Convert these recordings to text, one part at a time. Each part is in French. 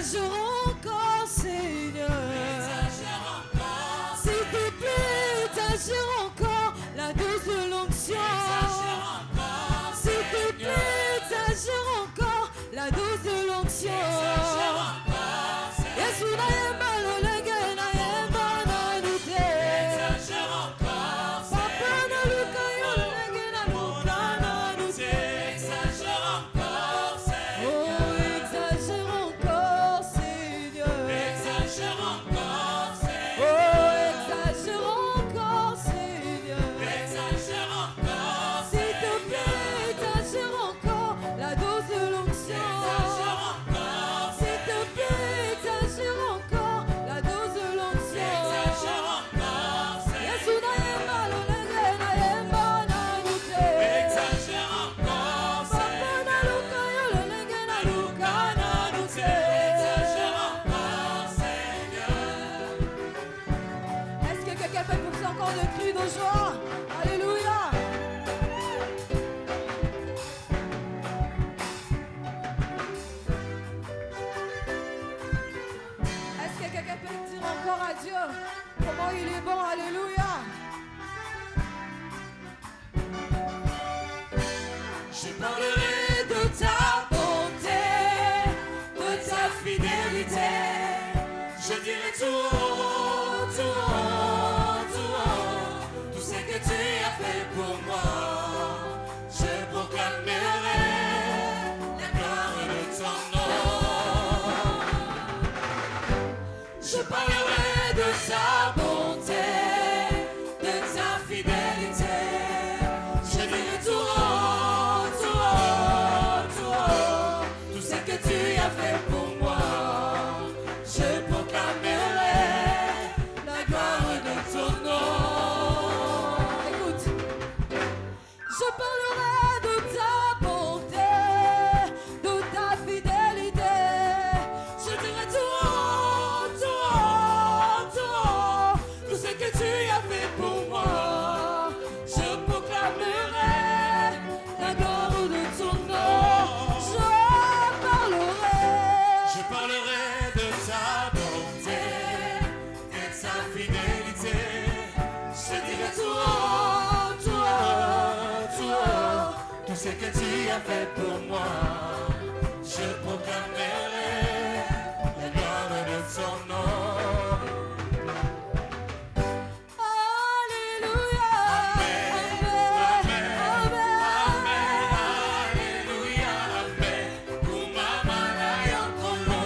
exagère encore, Seigneur. S'il te plaît, exagère encore la dose de l'onction. S'il te plaît, exagère encore la dose de l'onction. Yesu na yemba lolenge na yemba na lute. Papa na luka yo lolenge na luka na lute. Oh, exagère encore, Seigneur. Oh, exagère encore, Seigneur. S'il te plaît, exagère encore la dose de l'onction. S'il te plaît, exagère encore la dose de l'onction. Yesu na yemba lolenge na yemba na lute. Papa na luka yo lolenge na luka na lute. Est-ce que quelqu'un peut pousser encore de cris de joie? Alléluia. Est-ce que quelqu'un peut dire encore à Dieu comment il est bon? Alléluia. Je parlerai de ta bonté, de ta fidélité. Je dirai tout haut, tout haut, tout haut, tout ce que tu as fait pour moi. Je proclamerai la gloire de ton nom. Je parlerai de ta bonté, de ta fidélité. Je dirai tout haut, tout haut, tout haut, tout ce que tu as fait pour moi. Je proclamerai la gloire de ton nom. Écoute, je parlerai de ta bonté, de ta fidélité. Je dirai tout haut, tout haut, tout haut, Tout ce que tu as fait pour moi, je proclamerai la gloire de ton nom. Je parlerai de ta bonté, de ta fidélité. Je dirai tout haut, tout haut, tout haut, tout ce que tu as fait pour moi. Je proclamerai la gloire de ton nom. Alléluia. Amen, amen, alléluia, amen. Kumama na yokolo.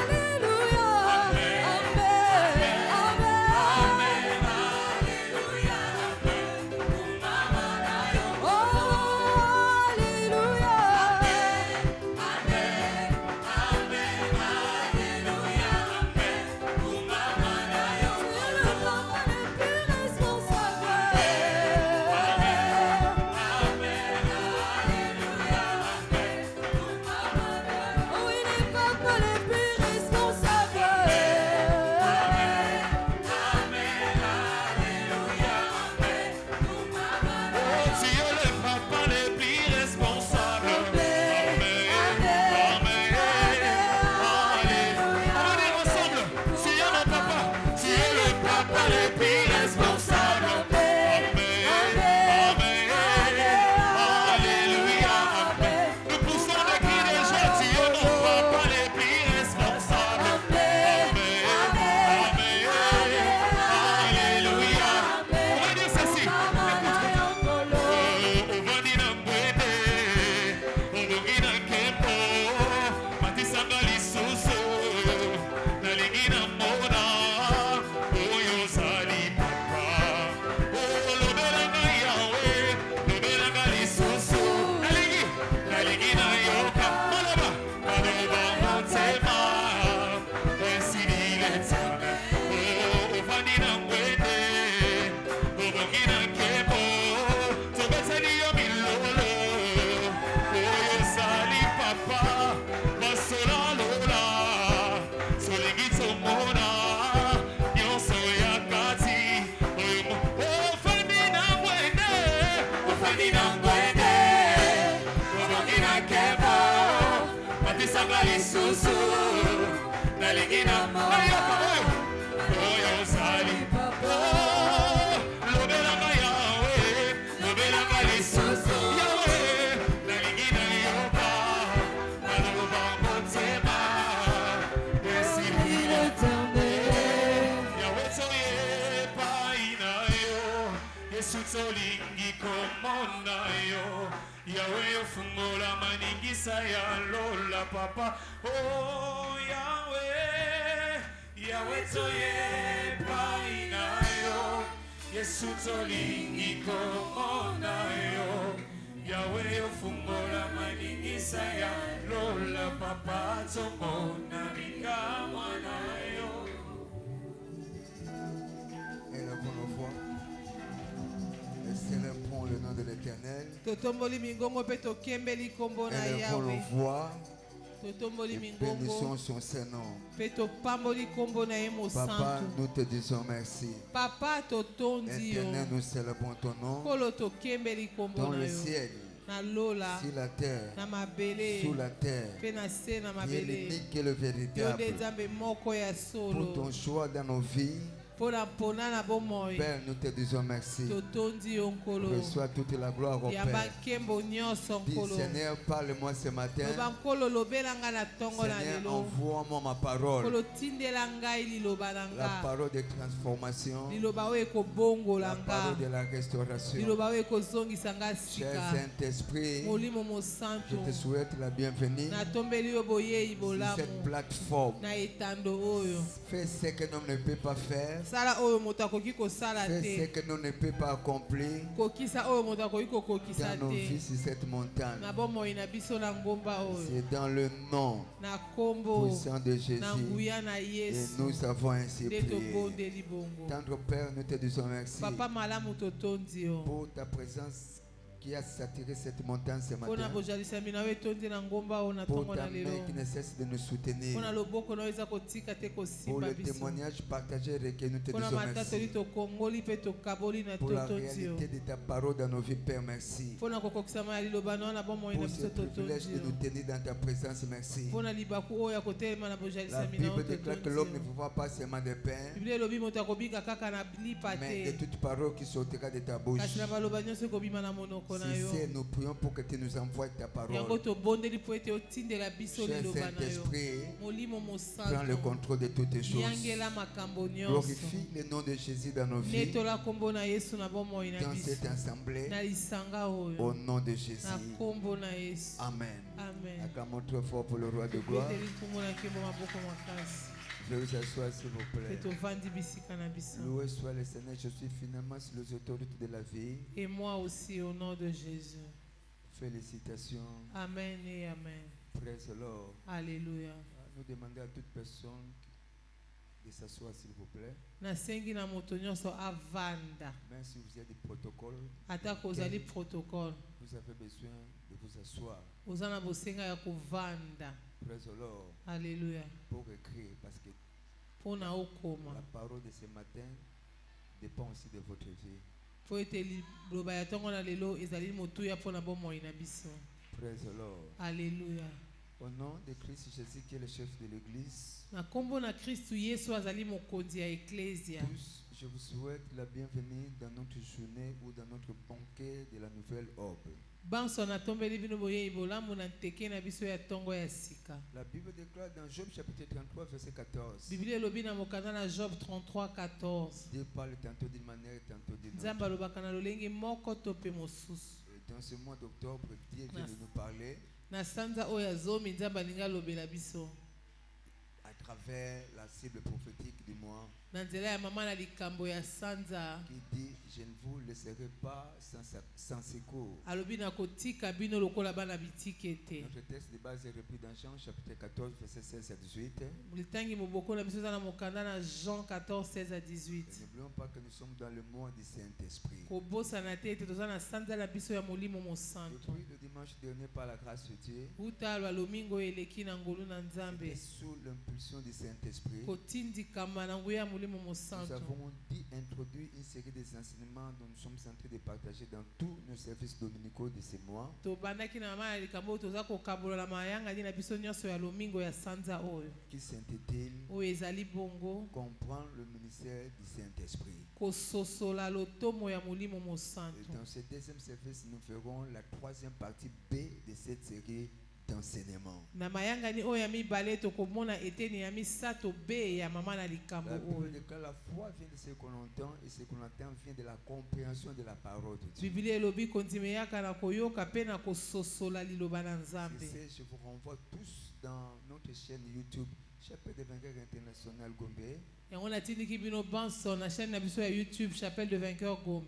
Alléluia. Amen, Amen. amen, alléluia, amen. Kumama na yokolo. Alléluia. Isuzu Nalinginamo. Oyo Sali. Lobelanga Yahweh. Lobelanga lisusu. Yahweh. Nalingina yoba. Naloba motema. Esili l'Éternel. Yahweh toye paina yo. Yesu tolingi komona yo. Yahweh ofungola maningisa ya lola papa. Oh Yahweh. Yahweh toye paina yo. Yesu tolingi komona yo. Yahweh ofungola maningisa ya lola papa. Tomona ringa mwana yo. Élevons nos voix et célébrons le nom de l'Éternel. Totomboli mingongo pe tokembeli kombo na Élevons Yahweh. nos voix Totomboli et mingongo bénissons son Saint-Nom. pe topamboli kombo na ye Papa, mosantu. nous te disons merci. Papa totondi yo. Éternel, nous célébrons ton nom. Kolo tokembeli kombo Dans na le yo. ciel, Na lola, sur la terre, na mabele, sous la terre, pe na se na qui est mabele. l'unique et le Yo de véritable. nzambe moko ya Pour ton solo. choix dans nos vies, Pona na bomoi. Père, nous te disons merci. Totondi yo nkolo. Reçois toute la gloire au Yamba Père. nkembo nyonso Dis, nkolo. Seigneur, parle-moi ce matin. Loba nkolo lobela nga na tongo na Seigneur, lelo. envoie-moi ma parole. Nkolo tindela ngai liloba na La nga. parole de transformation. Liloba oyo ekobongola La nga. parole de la restauration. Liloba oyo ekozongisa nga Cher sika. Saint-Esprit, Molimo je mosantu. te souhaite la bienvenue Natombeli yo boyei sur bolamu. cette plateforme. Na etando oyo. Fais ce que l'homme ne peut pas faire. Sala oyo moto akoki kosala Fais ce te. que l'on ne peut pas accomplir Kokisa oyo moto akoki kokokisa dans nos vies te. sur cette montagne. Na bomoi na biso na ngomba oyo. C'est dans le nom Na kombo. puissant de Jésus. Na nguya na Et Yesu. nous avons ainsi Nde prié. tobondeli bongo. Tendre Père, nous te disons merci Papa malamu totondi yo. pour ta présence qui a saturé cette montagne ce Mpona matin. bozalisami na yo etondi na ngomba oyo na Pour tongo ta na main lelo. qui ne cesse de nous soutenir. Mpona loboko na yo eza kotika te Pour kosimba le biso. témoignage partagé et nous te Mpona disons matatoli merci. tokongoli mpe tokaboli na Pour la totondi yo. réalité de ta parole dans nos vies, Père, merci. Mpona kokokisama ya liloba na yo na bomoi na Pour biso ce privilège totondi de nous yo. tenir dans ta présence, merci. Mpona libaku oyo ya kotelema na La bozalisami na yo Bible déclare que totondi l'homme ne yo. vivra pas seulement de pain, biblia elobi moto akobika kaka na lipa mais de te toute parole qui sortira de ta bouche. kasi na baloba nyonso ekobima na monoko na Si yo. c'est, nous prions pour que tu nous envoies ta yango parole. tobondeli mpo ete otindela biso Cher liloba na yo. Saint-Esprit, molimo prends le mosantu contrôle de toutes les choses. yangela makambo nyonso. Glorifie le nom de Jésus dans nos vies, netola kombo na yesu na bomoi na dans biso cette assemblée, na lisanga au oyo nom de Jésus. na kombo na yesu. Amen. Amen. Acclamons très fort pour le roi de gloire. beteli nkombo na nkembo maboko makasi Je vais vous asseoir, s'il vous mpe plaît. tovandi bisika na biso. Loué soit le Seigneur, je suis finalement sur les autorités de la vie. Et moi aussi au nom de Jésus. Félicitations, Amen et amen. praise the Lord. Alléluia. Nous demandons à toute personne de s'asseoir, s'il vous plaît. nasengi na moto nyonso avanda Même si vous avez des protocoles, atako ozali protocole vous avez besoin de vous asseoir. oza na bosenga ya kovanda. Praise the Lord. Alléluia. Pour écrire, parce que Mpona la okoma parole de ce matin dépend aussi de votre vie. po ete liloba ya ntongo na lelo ezali motuya mpona bomoi na biso. Praise the Lord. Alléluia. Au nom de Christ Jésus qui est le chef de l'Église, Na kombo na Kristu Yesu azali mokonzi ya eklesia. tous, je vous souhaite la bienvenue dans notre journée ou dans notre banquet de la nouvelle ordre. banso natombeli bino boyei bolamu na nteke na biso ya ntongo ya sika. La Bible déclare dans Job chapitre 33 verset 14. Biblia elobi na mokanda na Job 33:14. Dieu parle tantôt d'une manière, tantôt d'une Nzambe autre. alobaka na lolenge moko to pe mosusu. Et dans ce mois d'octobre, Dieu vient de nous parler Na sanza oyo ya zomi Nzambe alingi alobela biso à travers la cible prophétique du mois na nzela ya mama na likambo ya sanza. qui dit je ne vous laisserai pas sans secours. Alobi na kotika bino lokola bana bitike te. Notre texte de base est repris dans Jean chapitre 14 verset 16 à 18. Litangi moboko na biso eza na mokanda na Jean 14:16 à Et 18. n'oublions pas que nous sommes dans le mois du Saint-Esprit. Kobosana te ete toza na sanza na biso ya molimo mosantu. Depuis le dimanche dernier, par la grâce de Dieu, uta lwa lomingo eleki na ngolu na c'était Nzambe. sous l'impulsion du du Saint-Esprit, kotindikama na nguya ya molimo nous mosantu. avons dit introduire une série des enseignements dont nous sommes en train de partager dans tous nos services dominicaux de ce mois. tobandaki na mama ya likambo oyo toza kokabola mayangani na biso nyonso ya lomingo ya sanza oyo Qui s'intitule oyo ezali bongo Comprendre le ministère du Saint-Esprit. kososola lotomo ya molimo Et mosantu. dans ce deuxième service, nous ferons la troisième partie B de cette série d'enseignements. na mayangani oyo ya mibale tokomona eteni ya misato be ya mama na likambo La Bible oyo. déclare la foi vient de ce qu'on entend et ce qu'on entend vient de la compréhension de la parole de Dieu. biblia elobi kondimeyaka na koyoka mpe na kososola liloba na nzambe. Je vous renvoie tous dans notre chaîne YouTube, Chapelle de Vainqueurs International Gombe. yango natindiki bino banso na chaîne na biso ya youtube chapelle de vainqueur gombe.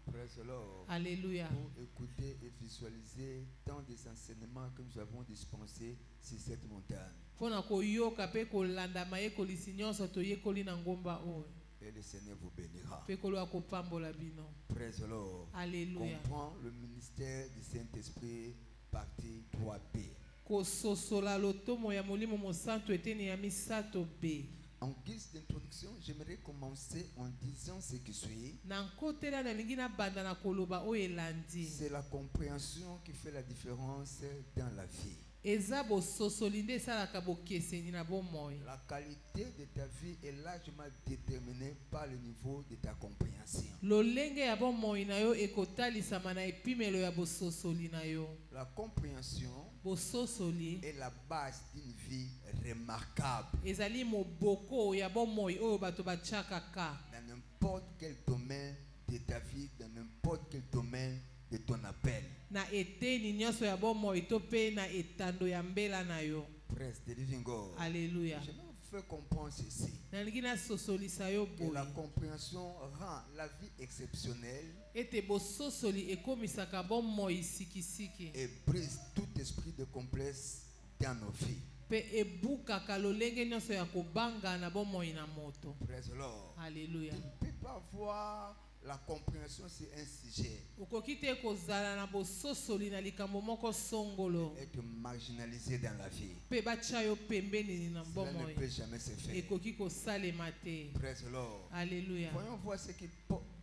Praise the Lord. Alléluia. Pour écouter et visualiser tant des enseignements que nous avons dispensés sur cette montagne. mpona koyoka mpe kolanda mayekolisi nyonso toyekoli na ngomba oyo Et le Seigneur vous bénira. mpe koloba kopambola bino. Praise the Lord. Alléluia. Comprends le ministère du Saint-Esprit, partie 3B. kososola lotomo ya molimo mosantu eteni ya misato b. En guise d'introduction, j'aimerais commencer en disant ce qui suit. na nkotela nalingi nabanda na koloba oyo elandi. C'est la compréhension qui fait la différence dans la vie. eza bososoli nde esalaka bokeseni na bomoi. La qualité de ta vie est largement déterminée par le niveau de ta compréhension. lolenge ya bomoi na yo ekotalisama na epimelo ya bososoli na yo. La compréhension bososoli est la base d'une vie remarquable ezali moboko ya bomoi oyo bato batiaka ka dans n'importe quel domaine de ta vie, dans n'importe quel domaine de ton appel. na eteni nyonso ya bomoi to mpe na etando ya mbela na yo. Praise the living God. Alléluia. Je vais vous faire comprendre ceci. nalingi nasosolisa yo Que la boye compréhension rend la vie exceptionnelle ete bososoli ekomisaka bomoi sikisiki et brise tout esprit de complexe dans nos vies. mpe ebukaka lolenge nyonso ya kobanga na bomoi na moto. Praise the Lord. Alléluia. Tu ne peux pas voir la compréhension sur un sujet, okoki te kozala na bososoli na likambo moko songolo être marginalisé dans la vie. mpe batia yo pembeni na Cela ne bomoi peut jamais se faire. ekoki kosalema te. Praise the Lord. Alléluia. Voyons voir ce que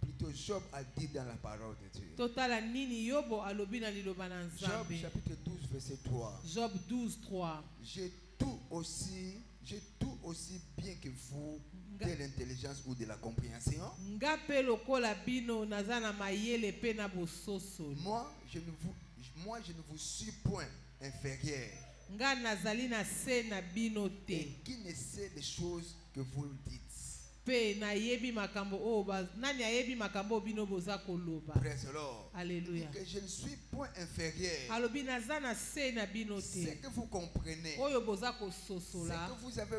plutôt Job a dit dans la parole de Dieu. totala nini yobo alobi na liloba na Job nzambe. chapitre 12 verset 3. Job 12:3. J'ai tout aussi bien que vous de l'intelligence ou de la compréhension. nga mpe lokola bino naza na mayele mpe na bososoli. Moi, je ne vous suis point inférieur. nga nazali na se na bino Et te qui ne sait les choses que vous dites. mpe nayebi makambo oyo nani ayebi makambo oyo bino boza koloba. Praise the Lord. Alléluia. Que je ne suis point inférieur. alobi naza na se na bino Ce te que vous comprenez, oyo boza ce kososola que vous avez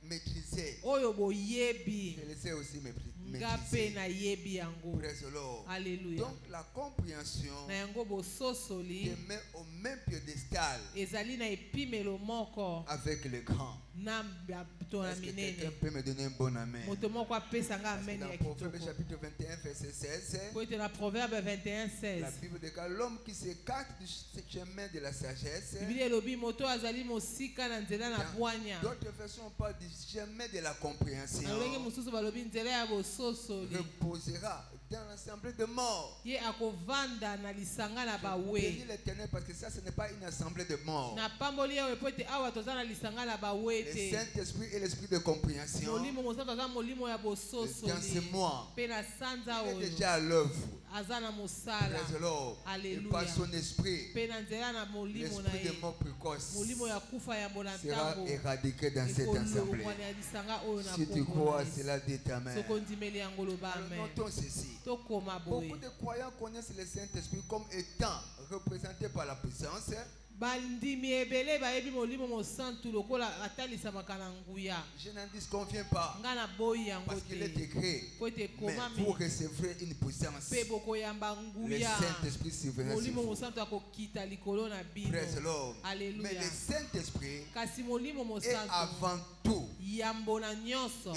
maîtrisé, oyo boyebi je les ai aussi nga mpe maîtrisé. nayebi yango. Praise the Lord. Alléluia. Donc la compréhension na yango bososoli te met au même piédestal ezali na epimelo moko avec le grand. na bato na Est-ce que quelqu'un minene. peut me donner un bon amen? moto moko apesa nga Parce que amene dans ya Proverbe kitoko. chapitre 21 verset 16, po ete na proverbe 21:16 la Bible déclare l'homme qui s'écarte du chemin de la sagesse. biblia elobi moto azali mosika na nzela na bwanya. D'autres versions parlent du chemin de la compréhension. na lolenge mosusu balobi nzela ya bososoli Reposera dans l'assemblée de morts. ye akovanda na lisanga na Bénis bawe. l'Éternel parce que ça ce n'est pas une assemblée de morts. na pamboli awe po ete awa toza na lisanga na bawe Le te. Saint-Esprit et l'esprit de compréhension molimo mosantu aza molimo ya dans ce bososoli mois mpe na sanza il est oyo déjà à l'œuvre. aza na mosala. Praise the Lord. Et Alléluia. par son esprit, mpe na nzela na molimo na l'esprit ye de mort précoce molimo ya kufa ya mbona sera ntango éradiqué dans cette assemblée. ekolongwana ya lisanga oyo na Si tu kombo crois, na Yesu. cela dit Amen. soki ondimeli yango loba Alors, amen. notons ceci. tokoma boye Beaucoup de croyants connaissent le Saint-Esprit comme étant représenté par la puissance, bandimi ebele bayebi molimo mosantu lokola atalisamaka na nguya. je n'en disconviens pas, nga na boyi yango parce qu'il est te écrit. po ete Mais ekomami vous recevrez une puissance. mpe bokoyamba Le nguya. Saint-Esprit surviendra sur molimo vous. mosantu akokita likolo na bino. Praise the Lord. Mais Alléluia. le Saint-Esprit kasi molimo est mosantu avant tout yambo na nyonso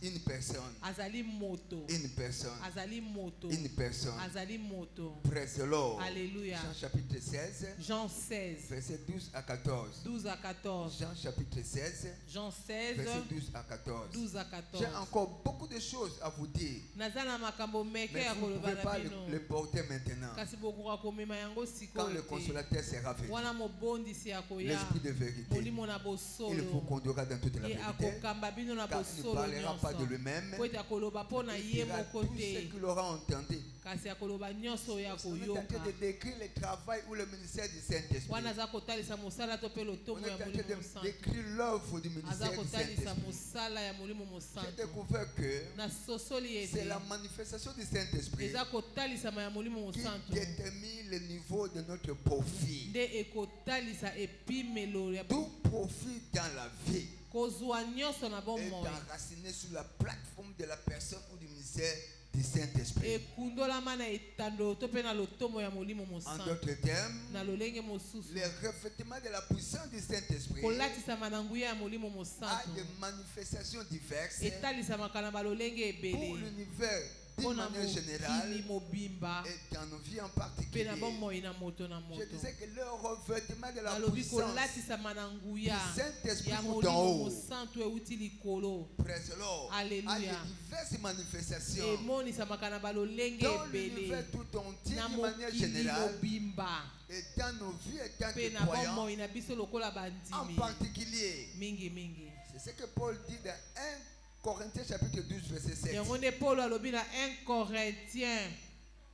Une personne. azali moto, Une personne. azali moto, Une personne. azali moto. Praise the Lord. Alléluia. Jean chapitre 16, Jean 16, verset 12 à 14. 12 à 14. Jean chapitre 16, Jean 16, verset 12 à 14. 12 à 14. J'ai encore beaucoup de choses à vous dire, Naza na makambo meke mais ya vous ne koloba pouvez na pas bino. le porter maintenant. Kasi bokoka komema yango Quand sikoyo le te. consolateur sera venu, Wana mobondisi ya koya. l'esprit de vérité, Molimo na il vous bosolo. conduira dans toute la Ye vérité, akokamba bino na car il ne bosolo parlera pas de nyonso. lui-même, Po ete akoloba mpo na il ye dira moko tout ce te. qu'il aura entendu. Kasi akoloba nyonso oyo On est en train akoyoka. de décrire le travail ou le ministère du Saint-Esprit. Wana aza kotalisa mosala to mpe On lotomo est ya en train molimo de mosantu. décrire l'œuvre du Aza ministère du kotalisa Saint-Esprit. mosala ya molimo J'ai mosantu. découvert que Na sosoli c'est ete la manifestation du Saint-Esprit eza kotalisama ya molimo qui mosantu détermine le niveau de notre profit. nde ekotalisa epimelo ya Tout profit dans la vie kozwa nyonso na est bomoi enraciné sur la plateforme de la personne ou du ministère du Saint-Esprit. ekundolama na etando to mpe na lotomo ya molimo En mosantu. d'autres termes, Na lolenge mosusu le revêtement de la puissance du Saint-Esprit kolatisama na nguya ya molimo a mosantu des manifestations diverses etalisamaka na balolenge pour ebele l'univers d'une mpo na manière générale mokili mobimba et dans nos vies en mpe particulier. na bomoi na moto na Je moto. disais que le revêtement de la Nalobi puissance kolatisama na nguya du Saint-Esprit ya ou d'en molimo haut, mosantu euti likolo praise the Lord, a Alléluia. des diverses manifestations emonisamaka na balolenge dans ebele l'univers tout entier na d'une manière mokili générale mobimba et dans nos vies et tant mpe que na croyants bomoi na biso lokola en bandimi particulier. mingi. C'est ce que Paul dit dans 1 Corinthiens chapitre 12 verset 7. yango nde Paul alobi na 1 Corinthiens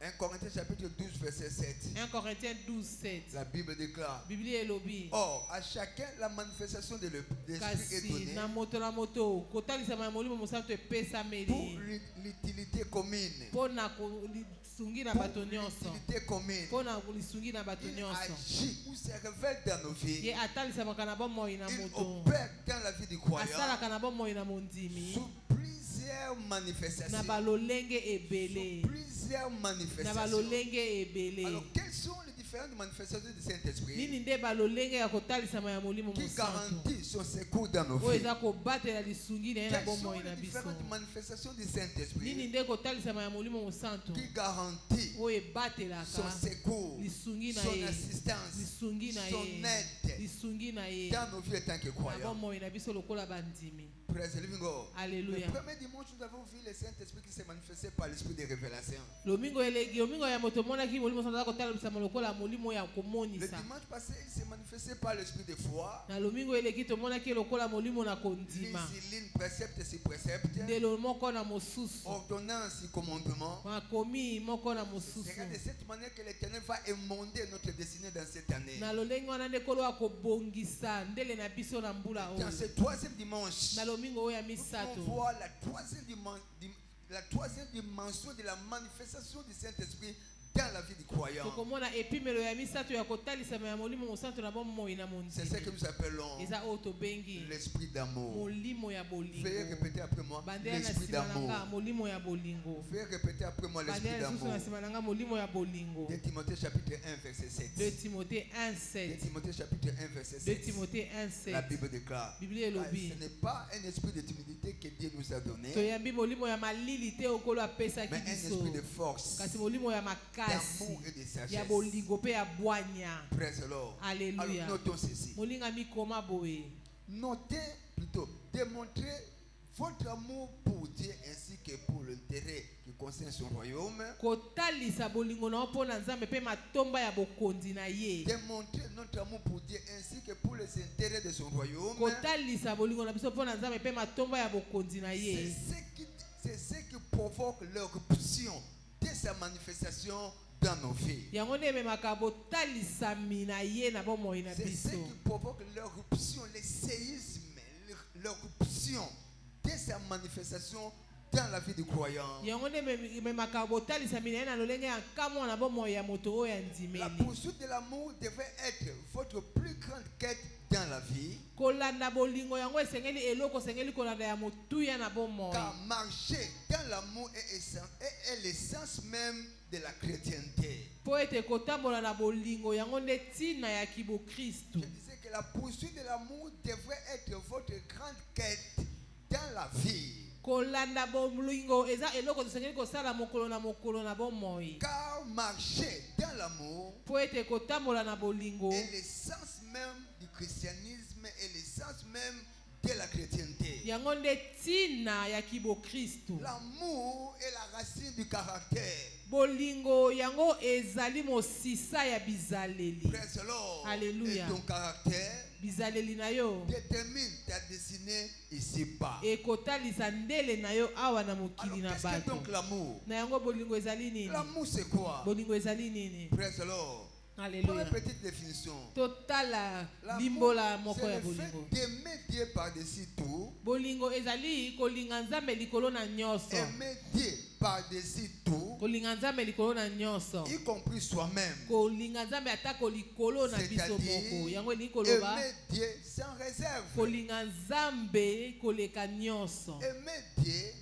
1 Corinthiens chapitre 12 verset 7. 1 Corinthiens 12, 7. La Bible déclare: Biblia elobi Or, à chacun la manifestation de l'Esprit est kasi donnée na moto kotalisama ya molimo mosantu pour epesameli l'utilité commune. mpo na lisungi na Pour bato nyonso l'utilité commune. mpo na lisungi na bato Il nyonso agit ou se révèle dans nos vies. ye atalisamaka na bomoi na Il moto opère dans la vie du croyant asalaka na bomoi na mondimi sous plusieurs na manifestations. balolenge ebele Plusieurs na manifestations. balolenge ebele Alors, quelles sont les différentes manifestations du Saint-Esprit nini nde balolenge ya kotalisama ya molimo qui mosantu garantissent son secours dans nos oyo vies? eza kobatela lisungi na ye na Quelles sont bomoi na les biso différentes manifestations du nini Saint-Esprit nde kotalisama ya molimo mosantu qui garantissent oyo son ebatelaka secours, lisungi na son ye assistance, lisungi na son ye aide lisungi na ye dans nos vies en tant que na croyants. bomoi na biso lokola bandimi. Praise the living God. Le Alléluia. premier dimanche, nous avons vu le Saint-Esprit qui s'est manifesté par l'esprit de révélation. lomingo ya moto omonaki molimo mosantu aza kotalamisama lokola molimo ya Le komonisa dimanche passé, il s'est manifesté par l'esprit de foi. na lomingo eleki tomonaki lokola molimo na kondima Ligne, précepte sur précepte, ndelo moko na mosusu ordonnance et commandement. makomi moko na mosusu C'est de cette manière que l'Éternel va émonder notre destinée dans cette année. na lolenge wana nde kolo akobongisa ndele na biso na mbula Dans oyo ce troisième dimanche, na lomingo oyo ya nous misato pouvons voir la troisième dimension de la manifestation du Saint-Esprit dans la vie du croyant. tokomona epimelo ya misato ya kotalisama ya molimo mosantu na bomoi na C'est ce que mondimi nous appelons eza oyo tobengi l'esprit d'amour. molimo ya Veuillez bolingo répéter après moi bandela na l'esprit nsima na d'amour. nga molimo ya bolingo Veuillez répéter après moi l'esprit bandela lisusu d'amour. na nsima na nga molimo ya bolingo 2 Timothée chapitre 1 verset 7. 2 Timothée 1, 2 7 Timothée chapitre 1 verset 2 7. Timothée 1, La 7 Bible déclare: Biblia elobi ce n'est pas un esprit de timidité que Dieu nous a donné, toyambi molimo ya malili te okolo apesaki mais un biso esprit de force, kasi molimo ya d'amour makasi et de ya sagesse. bolingo mpe ya bwanya. Praise the Lord. Alléluia. Alors notons ceci. molinga mikoma boye Notez plutôt, démontrez votre amour pour Dieu ainsi que pour l'intérêt qui concerne son royaume. kotalisa bolingo na yo mpo na nzambe mpe matomba ya bokonzi na ye Démontrer notre amour pour Dieu ainsi que pour les intérêts de son royaume. kotalisa bolingo na biso mpo na nzambe mpe matomba ya bokonzi na ye C'est ce qui provoque l'éruption de sa manifestation dans nos vies. yango nde ememaka botalisami na ye na bomoi na C'est ce biso qui provoque l'éruption, le séisme, l'éruption de sa manifestation dans la vie du croyant. yango nde ememaka botalisami na ye na lolenge ya nkamwa na bomoi ya moto oyo ya La ndimeli poursuite de l'amour devrait être votre plus grande quête dans la vie. kolanda bolingo yango esengeli eloko esengeli kolanda ya motuya na bomoi Car marcher dans l'amour est l'essence même de la chrétienté. mpo ete kotambola na bolingo yango nde ntina ya kibokristu Je disais que la poursuite de l'amour devrait être votre grande quête dans la vie. kolanda bolingo eza eloko tosengeli kosala mokolo na bomoi. Car marcher dans l'amour Po ete kotambola na bolingo est l'essence même du christianisme et l'essence même de la chrétienté. yango nde tina ya kibo Kristu. L'amour est la racine du caractère. Bolingo yango ezali mosisa ya bizaleli. Praise the Lord. Alléluia. Et ton caractère Bizaleli na yo détermine ta destinée ici-bas. ekotalisa ndele na yo awa na mokili na Alors, qu'est-ce que bato. donc l'amour? Na yango bolingo ezali nini? L'amour, c'est quoi? Bolingo ezali nini? Praise the Lord. Pour Alléluia. une petite définition. Totala L'amour, limbola moko c'est ya le bolingo. fait d'aimer Dieu par-dessus tout. Bolingo ezali kolinga nzambe likolo na nyonso. Aimer Dieu par-dessus tout, Kolinga nzambe likolo na nyonso. y compris soi-même. Kolinga nzambe atako likolo na biso moko. Yango elingi koloba Aimer Dieu sans réserve. kolinga nzambe koleka nyonso. Aimer Dieu,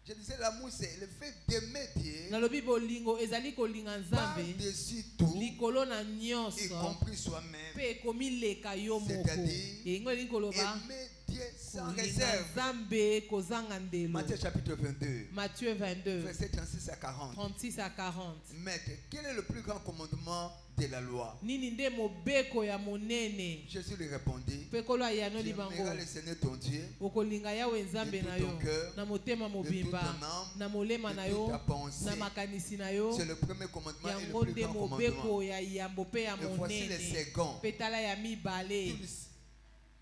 je disais l'amour c'est le fait d'aimer Dieu Nalobi bolingo ezali kolinga nzambe par-dessus tout, likolo na y nyonso. compris soi-même. Pe komileka yo moko. C'est-à-dire, Yango elingi koloba aimer Dieu sans kolinga réserve. nzambe kozanga ndelo. Matthieu chapitre 22, Matthieu 22, verset 36 à 40. 36 à 40. Maître, quel est le plus grand commandement de la loi? Nini nde mobeko ya monene? Jésus lui répondit, Pe kolo ayano tu libango. aimeras le Seigneur ton Dieu Okolinga yawe nzambe de tout na yo ton cœur, na motema de mobimba toute ton âme, na molema de na toute yo ta pensée. na makanisi na yo. C'est le premier commandement et Yango le plus nde grand mobeko commandement. ya yambo pe ya Et voici les monene. seconds. Pe tala ya mibale.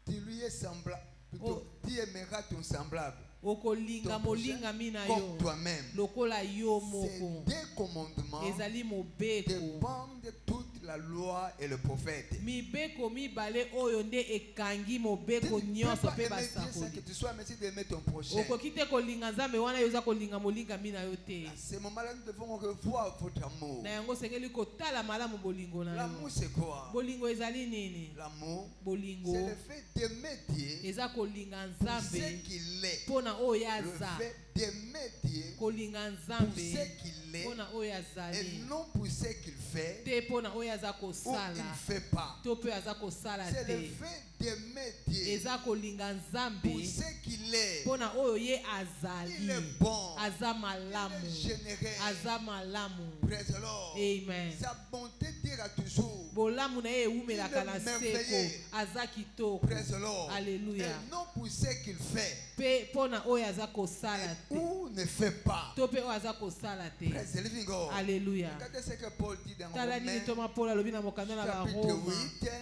Tu lui es semblable. Oh. Plutôt, tu aimeras ton semblable Okolinga ton prochain molinga mina comme yo toi-même. lokola yo Ces moko. deux commandements Ezali mobeko. dépendent de toute la loi et le prophète. Mibeko mibale oyo nde ekangi Tu mobeko ne peux nyonso pas pe aimer Dieu sans que basakoli. tu sois merci d'aimer ton prochain. Okoki te kolinga nzambe wana yo oza kolinga molinga mina yo te. À ce moment-là, nous devons revoir votre amour. Na yango sengeli kotala malamu bolingo na L'amour, yo. c'est quoi? Bolingo ezali nini? L'amour, Bolingo c'est le fait d'aimer Dieu eza kolinga pour ce nzambe qu'il est. mpona oyo Le aza. fait d'aimer Dieu Kolinga pour nzambe ce qu'il est mpona oyo et azali. non pour ce qu'il fait Te mpona oyo aza ou kosala. il ne fait pas. To mpe aza kosala C'est le te. fait d'aimer Dieu Eza kolinga nzambe pour ce qu'il est. mpona oyo ye Il azali. est bon. Aza Il malamu. est généreux. Aza malamu. Praise the Lord. Amen. Sa bonté dira toujours. Bolamu na ye ewumelaka na Il est seko. merveilleux. Aza kitoko. Praise the Lord. Alléluia. Et non pour ce qu'il fait Mpe mpona oyo aza kosala te. ou ne fait pas. To mpe oyo aza kosala te. Praise the living God. Alléluia. Regardez ce que Paul dit dans Tala nini Romains, toma Paul alobi na mokanda na Chapitre Baroma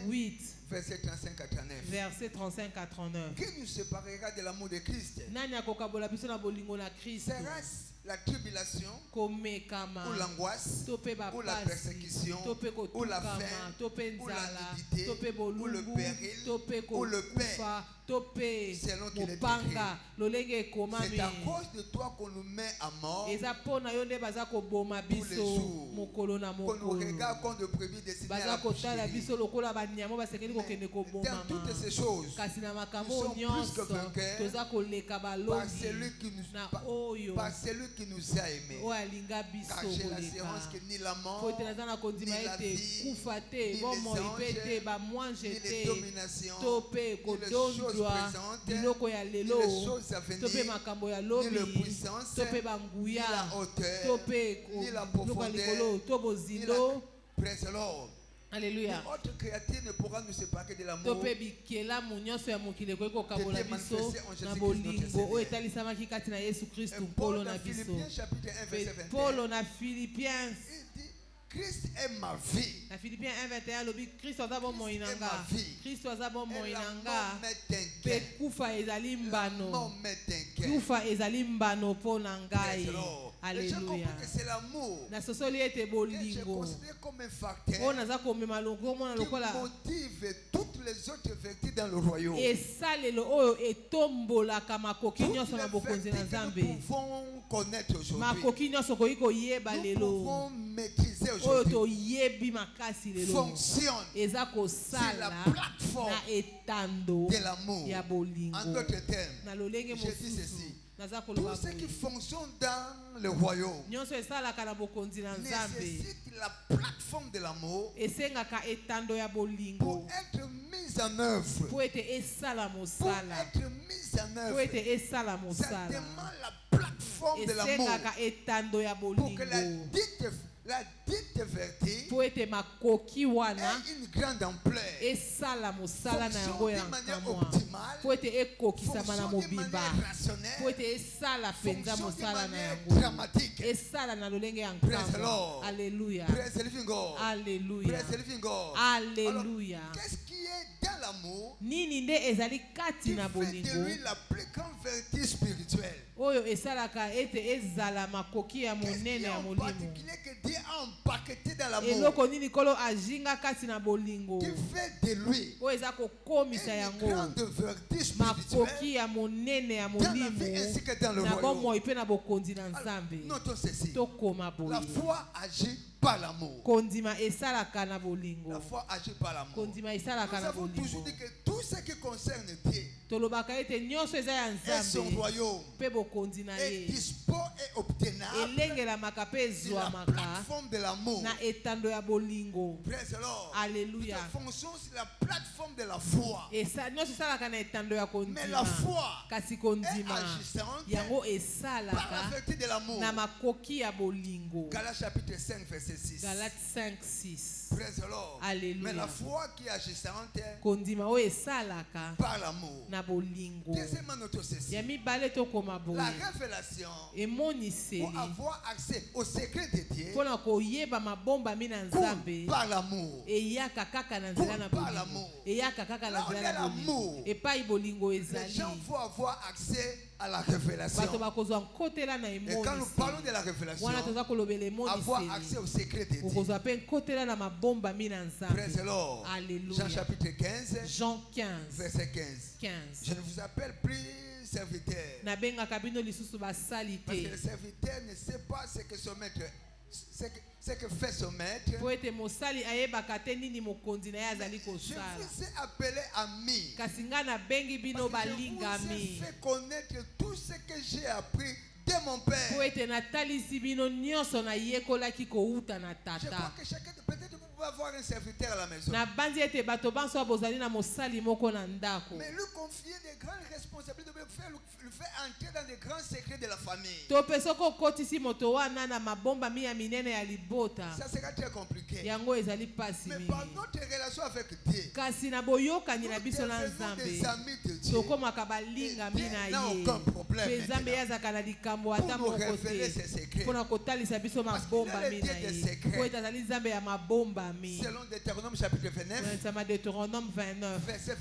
8 verset 35 à 39. verset 35 à 39. Qui nous séparera de l'amour de Christ? Nani akokabola biso na bolingo na Kristo? Sera-ce la tribulation Komekama ou l'angoisse to mpe ou la bapasi persécution to mpe ou la kotukama faim to mpe ou la nzala nudité to mpe ou le bolumbu péril to mpe ou le kokufa to mpe selon qu'il est mopanga lolenge ekomami. C'est à cause de toi qu'on nous met à mort, eza mpo na yo nde baza koboma Tous les biso jours. mokolo na qu'on nous mokolo. regarde comme de brebis destinées à Baza la kotala boucherie. biso lokola banyama basengeli kokende Dans kobomama. toutes ces choses, Kasi na nous makambo sommes plus nyonso que vainqueurs toza koleka par balongi celui qui nous, na par, oyo par celui qui nous a aimés. oyo alinga biso Car j'ai koleka. l'assurance que ni la mort, Po ete naza na kondima ni la ete vie, kufa te ni bomoi les mpe te anges, bamwange ni les te dominations, to mpe ni les choses kodondwa présentes, biloko ya ni lelo les choses à to mpe venir, makambo ya ni lobi la puissance, to mpe ni banguya la hauteur, to mpe ni la biloko ya likolo profondeur, to ni bozindo. la... Praise the Lord. Alléluia. Autre créature ne pourra nous séparer de To l'amour mpe bikelamu nyonso ya mokili ekoki kokabola C'était biso manifesté en Jésus-Christ na notre bolingo Seigneur. oyo etalisamaki kati na yesu kristu Et nkolo Paul na dans biso. Philippiens chapitre 1 Pe verset 21 Paulo na Philippiens il dit Christ est ma vie na Philippiens 1:21 alobi kristo aza bomoi na Christ est nga. ma vie. Kristo aza bomoi et la na mort nga. m'est un Pe gain. kufa ezali La mbano. mort m'est un gain. Kufa ezali mbano mpo na Praise ngai. the Lord. Et je Alléluia. comprends que c'est l'amour Nasosoli ete que je bolingo considère comme un oyo facteur naza komema longomona qui lokola motive toutes les autres vertus dans le royaume. esalelo oyo etombolaka makoki Toutes nyonso na les bokonzi na vertus que nzambe. nous pouvons connaître aujourd'hui. Makoki nyonso koki koyeba Nous lelo pouvons maîtriser oyo aujourd'hui. toyebi makasi lelo Fonctionne eza sur la kosala plateforme na etando de l'amour. ya bolingo. En d'autres termes, Na lolenge je dis mosusu ceci. naza Tout koloba ce qui boye. fonctionne dans le royaume Nyonso esalaka na bokonzi na nzambe nécessite la plateforme de l'amour esengaka etando ya pour bolingo être mise en œuvre. po ete esala Pour mosala être mise en po œuvre, ete esala ça mosala demande la plateforme de l'amour. esengaka etando ya Pour que bolingo la dite vertu po ete makoki wana ait une grande ampleur. esala mosala na yango Fonctionne ya de manière nkamwa optimale. po ete ekokisama na Fonctionne de mobimba manière rationnelle. po ete esala mpenza Fonctionne de mosala na manière yango dramatique. esala na lolenge ya Praise the nkamwa Lord. aleluya Praise the living God. aleluya Praise the living God. aleluya Alors, qu'est-ce qui est dans l'amour nini nde ezali kati qui na fait de bolingo lui la plus grande vertu spirituelle? oyo esalaka ete ezala makoki ya Qu'est-ce qui monene est ya en molimo particulier que Dieu a empaqueté dans l'amour eloko nini kolo azinga kati na bolingo qui fait de lui oyo eza kokomisa une yango grande vertu spirituelle makoki ya monene ya dans la vie molimo ainsi que dans le na royaume. bomoi mpe na bokonzi na Alors, nzambe notons ceci. tokoma La boye foi agit par l'amour. kondima esalaka na La bolingo foi agit par l'amour. kondima Nous esalaka na avons toujours bolingo dit que tout ce qui concerne Dieu tolobaka ete nyonso eza ya et son nzambe royaume mpe bokonzi na est ye dispo et obtenable elengelamaka mpe sur la ezwamaka plateforme de l'amour. na etando ya bolingo Praise the Lord. Alleluia. Nous fonctionnons sur la plateforme de la foi. nyonso esalaka na etando ya Mais la kondima foi kasi est kondima agissante yango par la esalaka vertu de l'amour. na makoki ya bolingo Galates chapitre 5 verset 6. galate 5:6 Praise the Lord. Alléluia. Mais la foi qui est agissante kondima oyo esalaka par l'amour. na bolingo Deuxièmement, notons ceci. ya mibale tokoma La boye révélation emoniseli pour avoir accès au secret de Dieu mpona koyeba mabomba mi na coule nzambe par l'amour. eyaka kaka na nzela na Par bolingo l'amour. eyaka kaka na Là où nzela il y a na bolingo l'amour, epai bolingo Les ezali gens vont avoir accès à la révélation. bato bakozwa nkotela na Et quand nous parlons de emoniseli la révélation, wana toza kolobela avoir accès emoniseli au secret de Dieu. okozwa mpe nkotela na mabomba mi na Praise the nzambe Lord. Alléluia. Jean chapitre 15, Jean 15 verset 15. 15 Je ne vous appelle plus serviteur. nabengaka bino lisusu basali Parce que te le serviteur ne sait pas ce que son maître, ce que fait son maître. po ete mosali ayebaka te nini mokonzi na ye azali Je kosala vous ai appelé ami. kasi ngai nabengi bino Parce que je vous ai balingami fait connaître tout ce que j'ai appris de mon po père. ete natalisi bino nyonso nayekolaki kouta na Je crois tata que chacun, peut-être vous pouvez avoir un serviteur à la maison. nabandi ete bato banso bozali na mosali moko na ndako Mais lui confier des grandes responsabilités, le faire entrer dans des grands secrets de la famille. to mpe soki okotisi moto wana na mabomba mi ya minene ya libota Ça sera très compliqué. yango ezali pasi Mais par mingi notre relation avec Dieu, kasi na boyokani na nous biso na devenons des nzambe amis de Dieu. tokomaka balingami na n'a ye aucun problème mpe nzambe maintenant yazaka na likambo pour ata nous moko révéler te ses secrets. mpona kotalisa biso Parce mabomba qu'il a mi le na Dieu des ye secrets. po ete azali nzambe ya mabomba mi Selon Deutéronome chapitre 29, nsama deutéronome 29 verset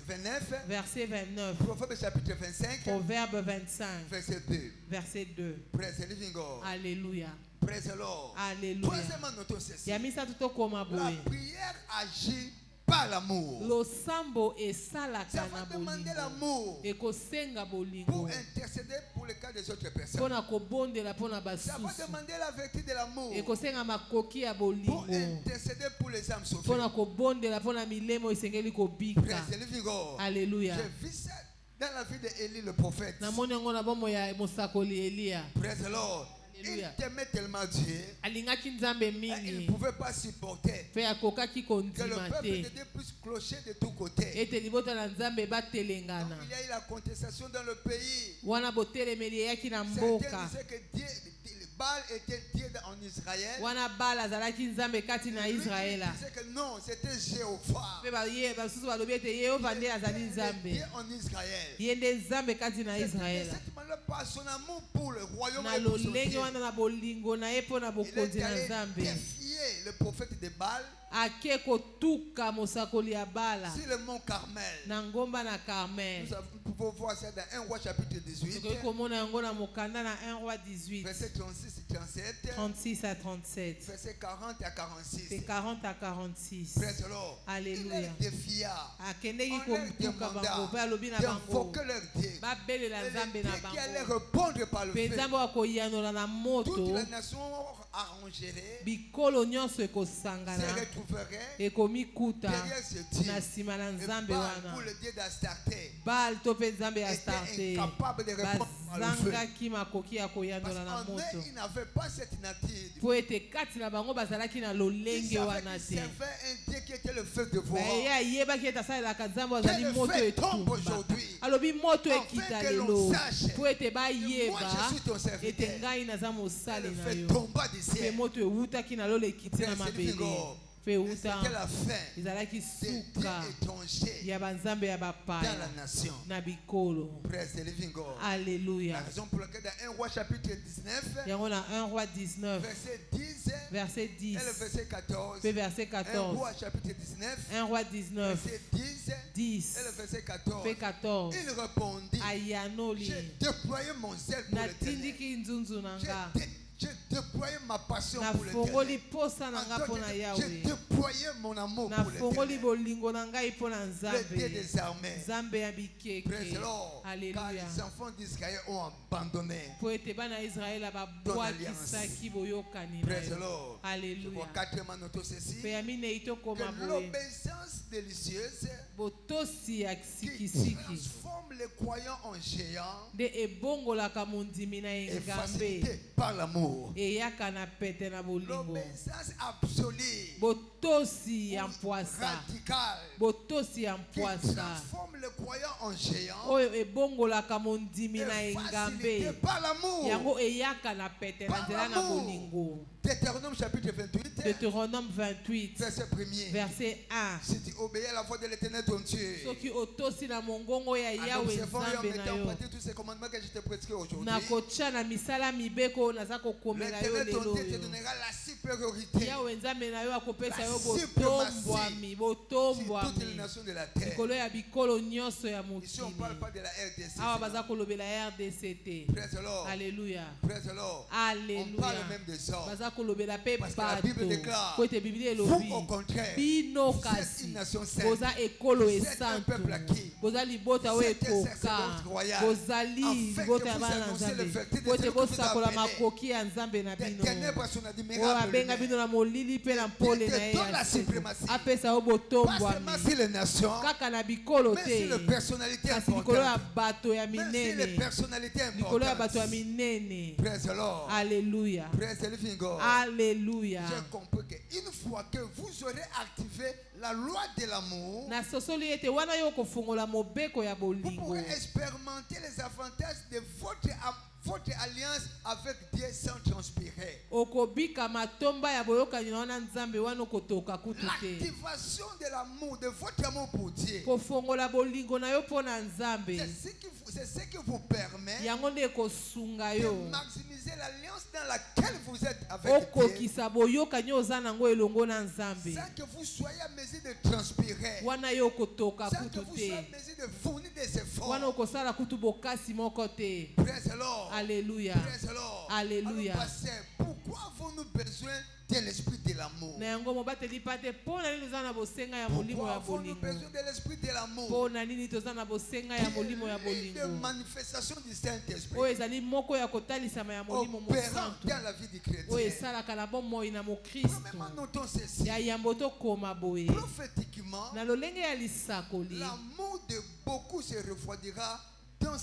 29, verset 29 Proverbe chapitre 25, proverbe 25 verset 2. verset 2 Praise the living God. alléluia Praise the Lord. alléluia Troisièmement, notons ceci. ya misato tokoma La boye prière agit par l'amour. losambo Ça esalaka va na demander bolingo l'amour ekosenga pour bolingo intercéder pour le cas des autres personnes. mpona kobondela mpona Ça va basusu demander la vertu de l'amour ekosenga makoki ya pour bolingo intercéder pour les âmes sauvées. mpona kobondela mpona milemo esengeli kobika Praise the living God. alléluia J'ai vu ça dans la vie d'Élie le prophète. namoni yango na bomoi ya mosakoli eliya Praise the Lord. Il Alléluia. t'aimait tellement Dieu. alingaki nzambe Il ne mingi pouvait pas supporter mpe akokaki que le kondima peuple de te Dieu puisse clocher de tous côtés. ete libota na nzambe Donc, batelengana il y a eu la contestation dans le pays. wana botelemeli eyaki na Certains mboka disaient que Dieu, Baal était Dieu en Israël. wana bala azalaki nzambe kati na Lui, il israela disait que non, c'était Jéhovah. mpe basusu balobi ete yehova nde azali nzambe Dieu en Israël. ye nde nzambe kati na C'est de israela cette manière, par son amour pour le royaume na et pour son lolenge Dieu, wana na bolingo na ye mpo na il bokonzi est na allé nzambe défier le prophète de Baal ake kotuka mosakoli ya bala sur le mont Carmel. na ngomba na carmel Nous pouvons voir ça dans 1 roi chapitre 18, tokoki komona yango na mokanda na 1 roi 18 verset 36 et 37, 36 à 37 verset 40 à c'est 46. 40 à 46 Praise the Lord. Il Alléluia. les défia akendeki en leur kotuka bango demandant mpe alobi na bango d'invoquer leur Dieu babelela Et nzambe le na Dieu qui allait bango répondre par le mpe feu. nzambe akoyanola na Toute moto la nation arrangerait, bikolo nyonso se ekosangana retrouverait ekomikuta derrière ce Dieu. na nsima na Et nzambe Baal, wana pour le Dieu d'Astarté, bal to mpe nzambe ya était starte incapable de répondre par le feu. bazangaki makoki ya Parce koyandola na qu'en eux, moto ils n'avaient pas cette nature. po ete kati na bango bazalaki na Ils lolenge savaient wana qu'ils te servaient un Dieu qui était le feu de me voir. ye ayebaki ete asalelaka nzambe Que azali le moto feu tombe etumba aujourd'hui. alobi moto Afin ekita que l'on lelo sache po ete que moi, bayeba je suis ton serviteur. ete ngai naza Que mosali le na feu yo tomba du mpe ciel. moto ewutaki na lolo ekiti na C'est mabele Vigo. mpe Et euta c'était la fin ezalaki des dieux suka étrangers ya banzambe ya dans la bapaya nation. na bikolo Praise the living God. La alleluya raison pour laquelle dans 1 roi chapitre 19, yango na 1 roi 19 verset 10 verset 10 et le verset 14. mpe verset 1 14 roi chapitre 19, 1 roi 19 verset 10 10 et le verset 14. mpe 14 Il répondit, ayanoli j'ai déployé mon zèle pour l'éternel. natindiki nzunzu na nga J'ai déployé ma passion pour nafongoli l'éternel. posa na nga mpo na J'ai yawe déployé mon amour pour nafongoli l'éternel. bolingo na ngai mpo na Le Dieu nzambe des armées. nzambe ya Praise bikeke the Lord. Car alleluya les enfants d'Israël ont abandonné. po ete bana ya israele babwakisaki boyokani na Praise the yo Lord. Je alleluya vois quatrièmement noter ceci. mpe ya minei tokoma Que boye l'obéissance délicieuse botosi ya qui sikisiki transforme les croyants en géants nde ebongolaka mondimi na est engambe facilitée par l'amour. eyaka na pete na bolingo L'obéissance absolue, botosi ya mpwasa radicale, botosi ya qui mpwasa transforme les croyants en géants oyo ebongolaka mondimi na est engambe facilitée par l'amour. yango eyaka na pete na nzela na bolingo Deutéronome chapitre 28, Deutéronome 28 verset 1er. verset 1 Si tu obéis à la voix de l'Éternel ton Dieu, soki otosi na mongongo ya en yawe observant et en nzambe na mettant en yo pratique tous ces commandements que je te prescris aujourd'hui, nakotya na misala mibeko oyo naza kokomela yo l'Éternel ton lelo Dieu te oyo donnera la supériorité yawe nzambe na yo akopesa La yo suprématie botombwami sur toutes les nations de la terre. likolo ya bikolo nyonso ya Ici, on ne mokili parle pas de la RDC. awa baza kolobela rdc te Praise the Lord. alleluya Praise the Lord. On alleluya parle même des hommes. baza kolobela mpe Parce que la bato Bible déclare, po ete biblia vous, elobi au contraire, bino vous êtes kasi une nation sainte. boza ekolo Vous êtes un esantu peuple acquis. boza libota oyo Vous êtes un ekoka sacerdoce royal. bozali Afin libota que ya vous bana na annoncez le nzambe vertu de po ete celui qui vous a bosakola appelé makoki ya nzambe na des bino ténèbres à son oyo admirable abenga bino lumière. na molili mpe na mpole na ye Dieu te donne ya la seko suprématie. apesa yo Pas botombwami seulement sur les nations, kaka na bikolo mais te sur les personnalités kasi likolo ya importantes. bato ya Même sur les minene personnalités likolo ya bato ya importantes. minene Praise the Lord. alleluya Praise the living God. alleluya J'ai compris qu'une fois que vous aurez activé la loi de l'amour, nasosoli ete wana yo kofungola mobeko ya vous bolingo pourrez expérimenter les avantages de votre alliance avec Dieu sans transpirer. okobika matomba ya boyokani na wana nzambe wana okotoka kutu te L'activation de l'amour, de votre amour pour Dieu, kofongola bolingo na yo mpo na nzambe c'est ce qui vous permet yango nde ekosunga de yo maximiser l'alliance dans laquelle vous êtes avec Dieu, okokisa boyokani oyo oza nango elongo na nzambe sans que vous soyez à mesure de transpirer, wana yo okotoka sans que kutu vous soyez à te mesure de fournir des efforts. wana okosala kutu bokasi moko te Praise the Lord. alleluya Praise the Lord. Alléluia. Alors, pasteur, pourquoi avons-nous besoin de l'esprit de l'amour? na yango mobateli pa te mpo na nini toza na bosenga ya molimo Pourquoi ya avons-nous bolingo besoin de l'esprit de l'amour? mpo na nini toza na bosenga ya molimo ya Des bolingo manifestations du oyo Saint-Esprit ezali moko ya kotalisama ya molimo opérant mosantu dans la vie du oyo chrétien. esalaka na bomoi na mokristu Premièrement, notons ceci. ya yambo tokoma boye Prophétiquement, na lolenge ya lisakoli l'amour de beaucoup se refroidira dans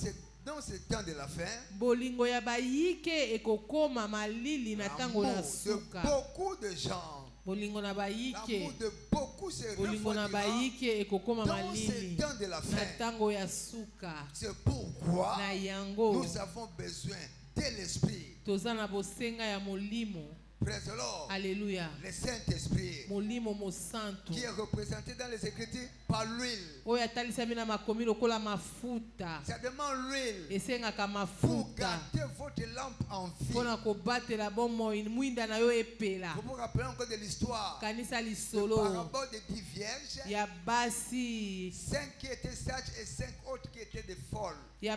ce temps de la fin. bolingo ya bayike ekokoma malili na ntango L'amour na de suka beaucoup de gens. bolingo na bayike L'amour de beaucoup se bolingo na refroidira bayike ekokoma dans ce malili temps de la na fin. ntango ya suka C'est pourquoi na yango nous avons besoin de l'esprit. toza na bosenga ya molimo Praise the Lord. alleluya Le Saint-Esprit molimo mosantu qui est représenté dans les Écritures par l'huile. oyo atalisami na makomi lokola mafuta Ça demande l'huile esengaka pour mafuta garder votre lampe en vie. mpona kobatela bomoi mwinda na yo epela Vous vous rappelez encore de l'histoire. kanisa Le lisolo parabole de 10 vierges, ya basi 5 qui étaient sages et 5 autres qui étaient des folles. ya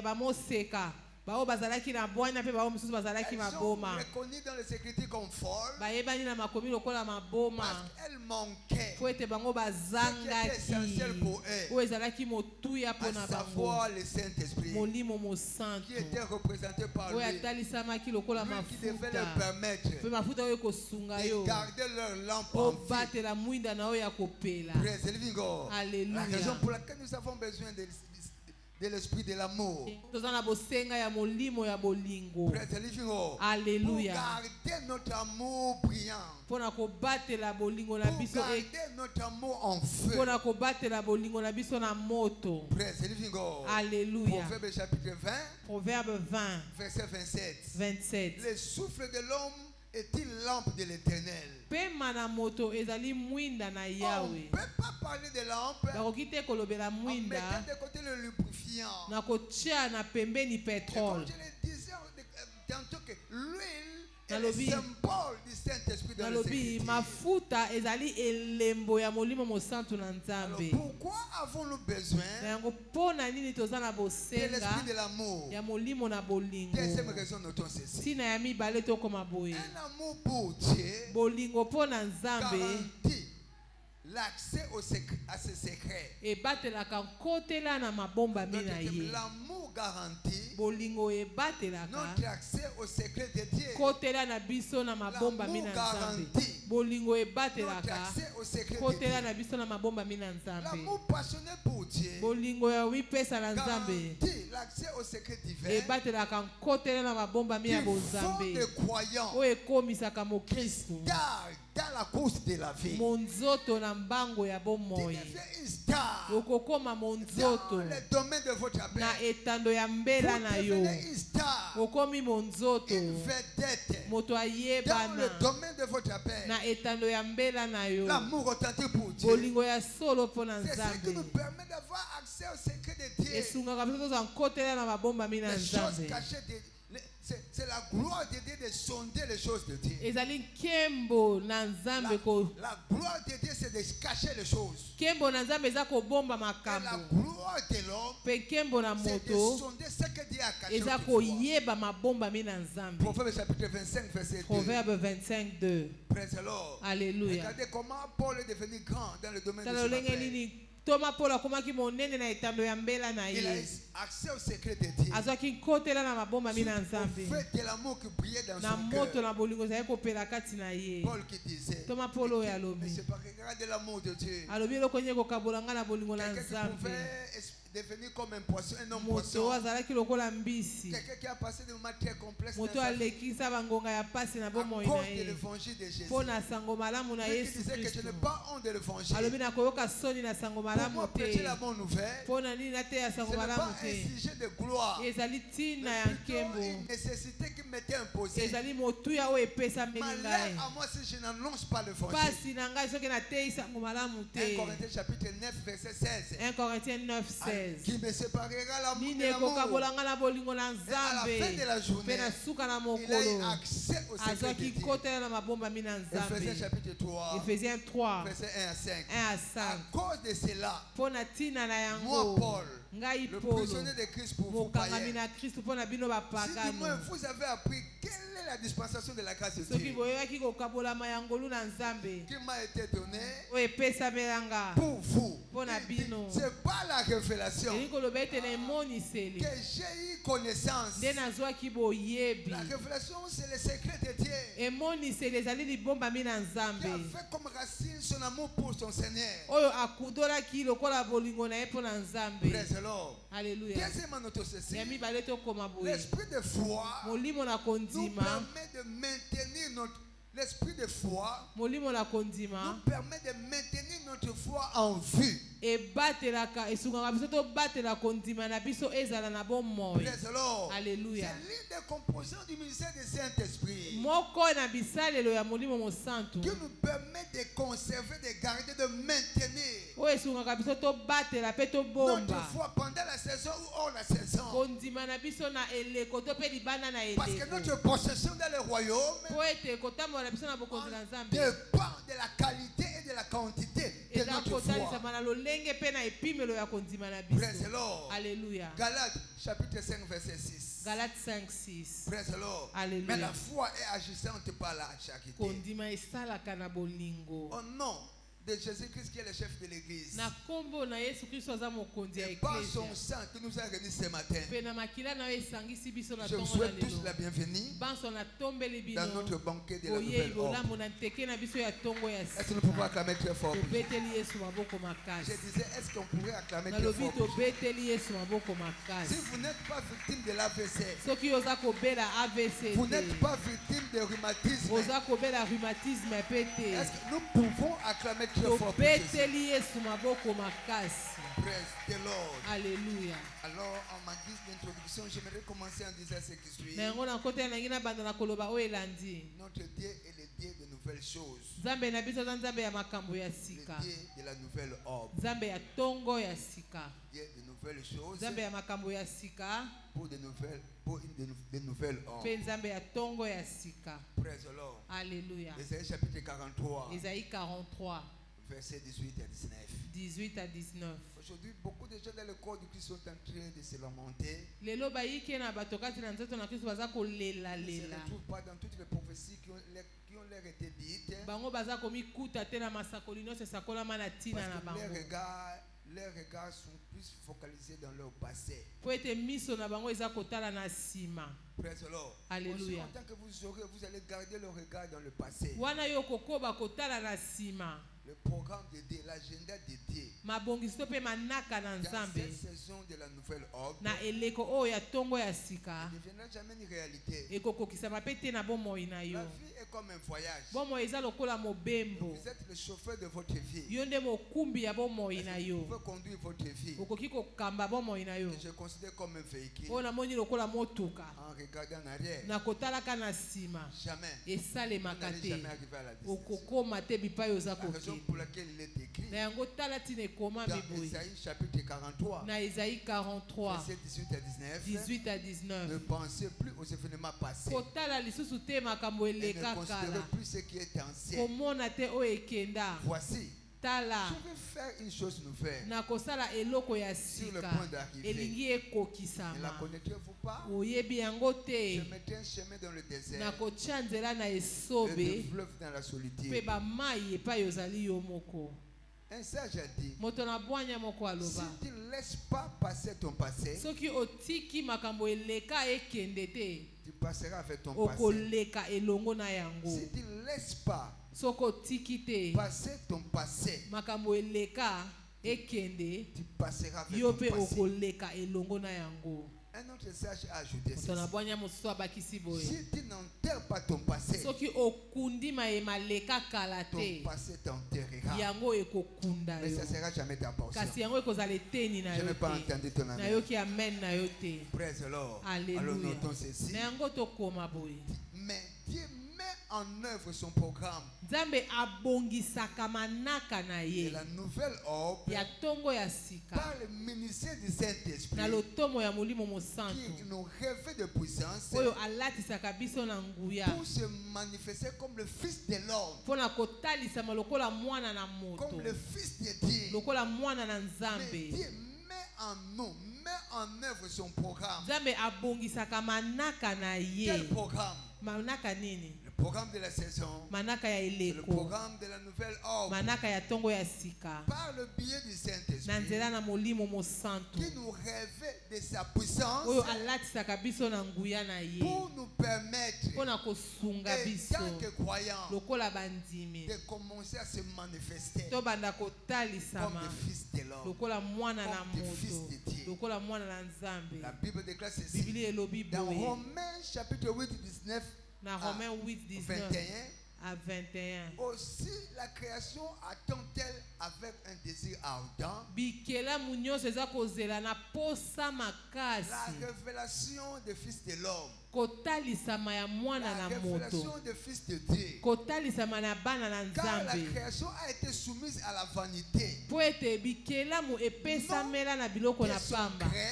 bamoseka bao bazalaki na bwana pe bao misusu bazalaki Elles sont maboma reconnues dans les Écritures comme folles bayebani na makomi lokola maboma parce qu'elles manquaient po ete bango essentiel bazangaki pour eux, oyo ezalaki motuya mpo na à bango savoir le Saint-Esprit molimo qui mosantu était représenté par oyo lui, atalisamaki lokola lui qui devait leur mafuta permettre mpe mafuta oyo ekosunga yo de garder leur lampe en vie. obatela mwinda na oyo ya kopela Praise the living God. Alléluia. La raison pour laquelle nous avons besoin de l'esprit de l'amour. toza na bosenga ya molimo ya bolingo Praise the living God. Pour Alléluia. garder notre amour brillant. mpo na kobatela bolingo na Pour biso garder notre amour en feu. mpo na kobatela bolingo na biso na moto. Praise the living God. Alléluia. Proverbe chapitre 20, Proverbe 20, verset 27. 27. Le souffle de l'homme est une lampe de l'éternel. pema na moto ezali mwinda na On ne Yawe. peut pas parler de lampe bakoki te kolobela en mwinda mettant de côté le lubrifiant. na kotia na pembeni Et comme petrole. je le disais tantôt que l'huile est le Nalobi- symbole du Saint-Esprit dans les nalobi Écritures. mafuta ezali elembo ya molimo mosantu na Alors nzambe. pourquoi avons-nous besoin na yango mpo na nini toza na de l'esprit bosenga de l'amour? ya molimo na bolingo. Deuxième raison, notons ceci. ntina ya mibale tokoma boye Un amour pour Dieu bolingo mpo na nzambe garantit l'accès à ses secrets. ebatelaka nkotela na mabombami na Notez que ye. l'amour garantit bolingo ebatelaka notre accès aux secrets de Dieu. kotela na biso na mabombami na L'amour nzambe. garantit bolingo notre ebatelaka accès aux secrets de kotela Dieu. na biso na mabombami na nzambe. L'amour passionné pour Dieu bolingo ya mipesa na nzambe garantit l'accès aux secrets divins ebatelaka nkotela na mabombami qui ya font bozambe des croyants oyo ekomisaka mokristu stars dans la course de la vie. monzoto na mbango ya Tu bomoi. deviens une star okokoma dans monzoto le domaine de votre appel. na etando ya mbela Vous na yo. devenez une star, okomi monzoto une vedette moto dans le ayebana domaine de votre appel. na etando ya mbela na yo. L'amour authentique pour Dieu, bolingo ya solo mpo na c'est ce qui nous nzambe permet d'avoir accès aux secrets de Dieu. esungaka biso tozwa nkotela na mabombami na Les choses nzambe. cachées c'est la gloire de Dieu de sonder les choses de Dieu. ezali nkembo na nzambe La gloire de Dieu, c'est de cacher les choses. nkembo na nzambe eza kobomba Et la makambo gloire de l'homme, mpe nkembo na c'est de moto sonder ce que Dieu a caché. eza autrefois. koyeba mabombami na nzambe. Proverbe chapitre 25, verset 2. Proverbe 25, 2. Praise the Lord. Alléluia. Regardez comment Paul est devenu grand dans le domaine de tala son lolenge appel. nini toma polo akomaki monene na etando ya mbela na Il a ye. accès au secret de Dieu. azwaki nkotela na mabombami na Au nzambe fait de l'amour qui brillait dans na son moto cœur. na bolingo ezali kopela kati na ye. Paul qui disait, toma polo oyo mais alobi c'est pas regarder l'amour de Dieu. alobi eloko nini ekokabola ngai na bolingo na Quelqu'un qui nzambe. pouvait devenir comme un poisson, un homme moto poisson. azalaki lokola mbisi. Quelqu'un qui a passé des moments très complexes dans moto sa vie alekisa bangonga ya pasi na à bomoi cause na de ye l'évangile de Jésus. mpo na sango malamu na Lui qui yesu disait que je kristu. n'ai pas honte de l'évangile. alobi nakoyoka soni na sango Pour malamu moi, prêcher te la bonne nouvelle, mpo na nini nateya ce sango n'est pas malamu un te. sujet de gloire, ezali ntina ya mais plutôt nkembo. une nécessité qui m'était imposée. ezali motuya oyo epesameli ngai. Malheur à moi si je n'annonce pas l'évangile. pasi na ngai soki nateyi sango malamu 1 te. Corinthiens chapitre 9, verset 16. 1 Corinthiens 9, Ah, 16. qui me séparera l'amour nini de l'amour. ekokabola ngai na bolingo na Et à la fin de nzambe la journée, mpe na suka na il a eu mokolo accès au secret de azwaki Dieu. kotela na mabombami na Ephésiens nzambe. chapitre 3, Ephésiens 3, verset 1 à 5. 1 à À 5. cause de cela, mpo na ntina na moi, yango Paul, ngai le polo prisonnier de Christ pour vous mokangami païens, na kristu mpo na bino si du bapagano. moins vous avez appris quelle est la dispensation de la grâce de soki Dieu boyoki kokabolama ya ngolu na nzambe qui m'a été donnée oyo epesamelanga pour vous. mpo na Il dit, bino. c'est pas la révélation eli koloba ete na emoniseli que j'ai eu connaissance. nde nazwaki boyebi. La révélation, c'est le secret de Dieu emoniseli ezali libombami na qui a nzambe fait comme racine son amour pour son Seigneur. oyo akudolaki lokola bolingo na ye mpo na nzambe. Praise the Lord. Alleluia. Deuxièmement, notons ceci. ya mibale tokoma boye L'esprit de foi molimo na nous kondima. permet de maintenir notre... L'esprit de foi molimo na kondima nous permet de maintenir notre foi en vue. ebatelaka esungaka biso tobatela kondima na biso ezala na bomoi. Praise the Lord. Alléluia. C'est l'une des composants du ministère du Saint-Esprit moko na bisalelo ya molimo mosantu qui nous permet de conserver, de garder, de maintenir oyo esungaka biso tobatela mpe notre tobomba foi pendant la saison ou hors la saison. kondima na biso na eleko to mpe libanda na Parce que eleko notre possession dans le royaume po ete kotambola na biso na bokonzi na nzambe dépend de la qualité et de la quantité de eza notre foi. Praise the Lord. Alléluia. Galates chapitre 5 verset 6. Galates 5, 6. Praise the Lord. Alléluia. Mais la foi est agissante par la charité. Kondima esalaka na bolingo. Au nom de Jésus-Christ qui est le chef de l'église. Na kombo na Yesu Kristo aza mokonzi ya Et par eklesia. son sang qui nous a réunis ce matin. Pe na makila na esangisi biso na Je vous tongo na souhaite tous lelo. la bienvenue Banso na tombeli bino. dans notre banquet de la Oye nouvelle ordre. ibolambo na nteke na biso ya tongo ya Est-ce que nous pouvons acclamer très fort? tobeteli Yesu maboko Je makasi. disais, est-ce qu'on pourrait acclamer très Nalobi fort? tobeteli Yesu maboko Si makasi. vous n'êtes pas victime de l'AVC, Soki oza kobela AVC vous te. n'êtes pas victime de rhumatisme, Oza kobela rhumatisme pe te. est-ce que nous pouvons acclamer très fort pour Jésus? Tobeteli Yesu maboko makasi. Praise the Lord. Alléluia. Alors, en ma guise d'introduction, j'aimerais commencer en disant ce qui suit. Na yango na kote na ngina banda na koloba oyo elandi. Notre Dieu est le Dieu de nouvelles choses. Nzambe na biso aza nzambe ya makambo ya Le sika. Dieu de la nouvelle ordre. Nzambe ya tongo ya sika. Dieu de nouvelles choses Nzambe ya makambo ya sika. pour de nouvelles ordres. Pe nzambe ya tongo ya sika. Praise the Lord. Alléluia. Ésaïe chapitre 43, Ésaïe 43, versets 18 à 19. 18 à 19. Aujourd'hui, beaucoup de gens dans le corps du Christ sont en train de se lamenter. Lelo bayiki na bato kati na nzoto na Kristo baza kolela Ils ne se lela. retrouvent pas dans toutes les prophéties qui ont leur été dites. Bango baza komikuta te na masakoli nyonso esakolama na ntina na Parce que bango. leurs regards sont plus focalisés dans leur passé. Po ete miso na bango eza kotala na nsima. Praise the Lord. Alléluia. Aussi longtemps que vous aurez, vous allez garder le regard dans le passé. Wana yo kokoba kotala na nsima. Le programme de Dieu, l'agenda de Dieu. Mabongiso pe manaka na Dans nzambe. cette saison de la nouvelle ordre, Na eleko oyo ya tongo ya sika. ne deviendra jamais une réalité. Ekokokisama pe te na bomoi na yo. La vie est comme un voyage. Bomoi eza lokola mobembo. Vous êtes le chauffeur de votre vie. Yo nde mokumbi ya bomoi na Vous yo. pouvez conduire votre vie. Okoki kokamba bomoi na yo. Et je considère comme un véhicule. Oyo namoni lokola motuka. En regardant en arrière, Na kotalaka na nsima. jamais. Vous Esalemaka n'allez te. jamais arriver à la distance. Okokoma te bipai oza La raison kokende. pour laquelle il est écrit Na yango tala tina ekoma dans miboye. Ésaïe chapitre 43, Na Esaïe 43, versets 18 à 19, 18 à ne 19. pensez plus aux événements passés Kotala lisusu te makambo et ne eleka considérez kala. plus ce qui est ancien. Komona te oyo ekenda. Voici, Tala. je vais faire une chose nouvelle. Na kosala eloko ya Sur le sika. point d'arriver. Elingi Ne la ekokisama. connaîtrez-vous pas? Oyebi yango Je te. mettrai un chemin dans le Na désert kotia nzela na et esobe. des fleuves dans la Pe solitude. bamai epai ozali yo moko. Un sage a dit, Moto na bwanya moko si aloba. tu ne laisses pas passer ton passé, Soki otiki makambo eleka ekende te. tu passeras avec ton passé. Okoleka elongo na yango. Si tu ne laisses pas Soko otiki te. passer ton passé, Makambo eleka ekende. tu passeras avec Yo ton pe passé. okoleka elongo na yango. Un autre sage a ajouté Moto na ceci. bwanya mosusu abakisi boye. Si tu n'enterres pas ton passé, Soki okundi mayema leka kala ton te. passé t'enterrera. Yango ekokunda Mais yo. ça ne sera jamais ta portion. Kasi yango ekozala eteni na Je yo n'ai pas te. entendu ton amen. Nayoki amen na yo te. Praise the Lord. Alléluia. Alors notons ceci. Na yango tokoma boye. Mais Dieu met en œuvre son programme Nzambe abongisaka manaka na de ye la nouvelle ordre ya tongo ya sika par le ministère du Saint-Esprit na lotomo ya molimo mosantu qui nous revêt de puissance oyo alatisaka biso na nguya pour se manifester comme le Fils de l'homme, mpo na kotalisama lokola mwana na moto comme le Fils de Dieu. lokola mwana na Mais nzambe Dieu met en nous, met en œuvre son programme. nzambe abongisaka manaka na Quel ye programme? manaka nini Le programme de la saison, manaka ya le eleko programme de la nouvelle ordre, manaka ya tongo ya sika par le biais du na Saint-Esprit, nzela na molimo mosantu qui nous revêt de sa puissance oyo alatisaka biso na nguya na ye pour nous permettre, mpo na kosunga en biso tant que croyants, lokola bandimi de commencer à se manifester tobanda comme kotalisama le Fils de l'homme. lokola mwana na Comme des fils moto de Dieu. lokola mwana na nzambe La Bible déclare ceci biblia elobi dans boye Romains chapitre 8, 19 na à romain 8 19 21. à 21 Aussi la création attend-elle avec un désir ardent bikelamu nyonso eza kozela na posa la makasi révélation du Fils de l'homme, kotalisama ya mwana la na moto révélation du Fils de Dieu. kotalisama na bana na Car la nzambe création a été soumise à la vanité mpo ete bikelamu epesamela na biloko de na son pamba gré,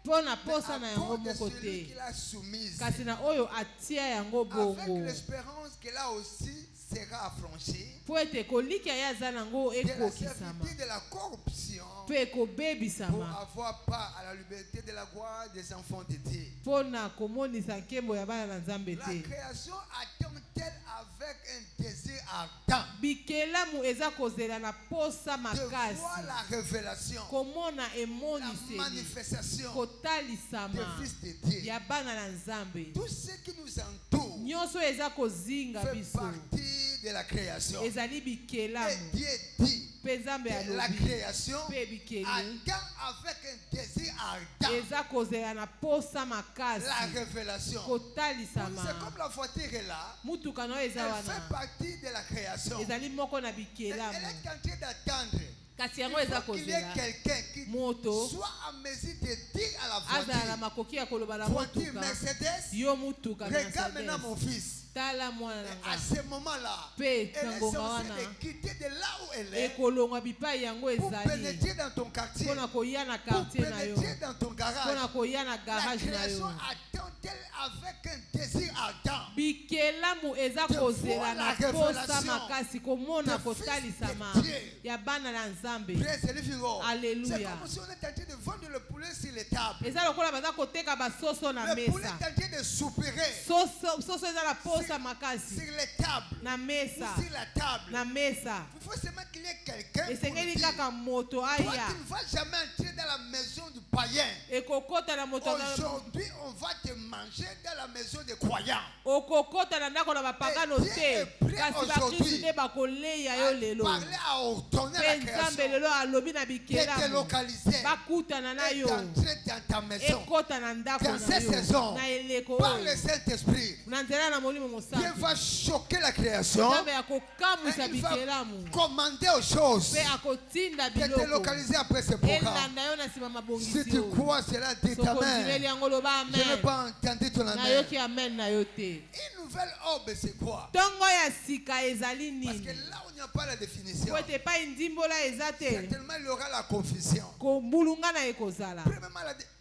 mpo na mais posa na à yango cause de moko celui te qui l'a soumise, kasi na oyo atia yango avec bongo l'espérance qu'elle a aussi sera affranchi po ete kolika ye aza nango de la ekokisama servitude de la corruption mpe pour ekobebisama avoir part à la liberté de la gloire des enfants de Dieu. mpo na komonisa nkembo ya bana na nzambe La te création attend-elle avec un désir ardent bikelamu eza kozela na posa de makasi voir la révélation, komona la emoniseli manifestation kotalisama des fils de Dieu. ya bana na nzambe Tout ce qui nous entoure nyonso eza kozinga fait biso partie de la création. ezali Et bikelamu Dieu dit mpe nzambe que la alobi création mpe bikeli attend avec un désir ardent eza kozela na posa la makasi révélation. kotalisama C'est comme la voiture est là. mutuka nayo eza Elle wana fait partie de la création. ezali moko na Elle bikelamu est en train d'attendre. kasi Il yango eza faut qu'il y ait kozela quelqu'un qui moto soit en mesure de dire à la azala na voiture, makoki ya koloba na voiture motuka Mercedes, yo mutuka regarde maintenant Mercedes mon fils. tala mwana na À nga ce moment-là, mpe elle est ntangonga censée wana de quitter de là où elle est ekolongwa bipai yango pour ezali pénétrer dans ton quartier, mpona koya na pour quartier na yo pénétrer dans ton mpona garage. koya na La garage na création yo attend-elle avec un désir ardent bikelamu eza de kozela voir na la posa révélation makasi komona de kotalisama fils de Dieu. ya bana na nzambe Praise the living God. Alléluia. C'est comme si on était en train de vendre le poulet sur les tables. eza lokola baza koteka basoso na Le poulet mesa est en train de soupirer soso eza na posa makasi sur les tables. na mesa Ou sur la table. na mesa Il faut seulement qu'il y ait quelqu'un pour esengeli dire, kaka moto toi aya tu ne vas jamais entrer dans la maison du païen. ekokota na moto Aujourd'hui, on va te manger dans la maison des croyants. okokota na ndako na bapagano Et Dieu te est prêt kasi aujourd'hui bakristu nde bakoleya yo lelo Parler à ordonner la mpe nzambe création. lelo alobi na De te bikelamu localiser. bakutana na Et yo d'entrer dans ta maison. ekota na ndako Dans na ces yo saisons, na eleko par oyo le Saint-Esprit, na nzela na molimo Dieu mosantu va choquer la création. nzambe akokamwisa Et il va bikelamu commander aux choses mpe akotinda de te biloko localiser après ce programme. elanda yo na nsima Si mabongisi tu oyo crois cela, dis sokondimeli Amen. yango loba Je n'ai amen pas entendu ton amen. nayoki amen na yo te Une nouvelle orbe, c'est quoi? ntongo ya sika ezali Parce que nini là où il n'y a pas la définition, po ete epai ndimbola eza te certainement il y aura la confusion. kombulungana ekozala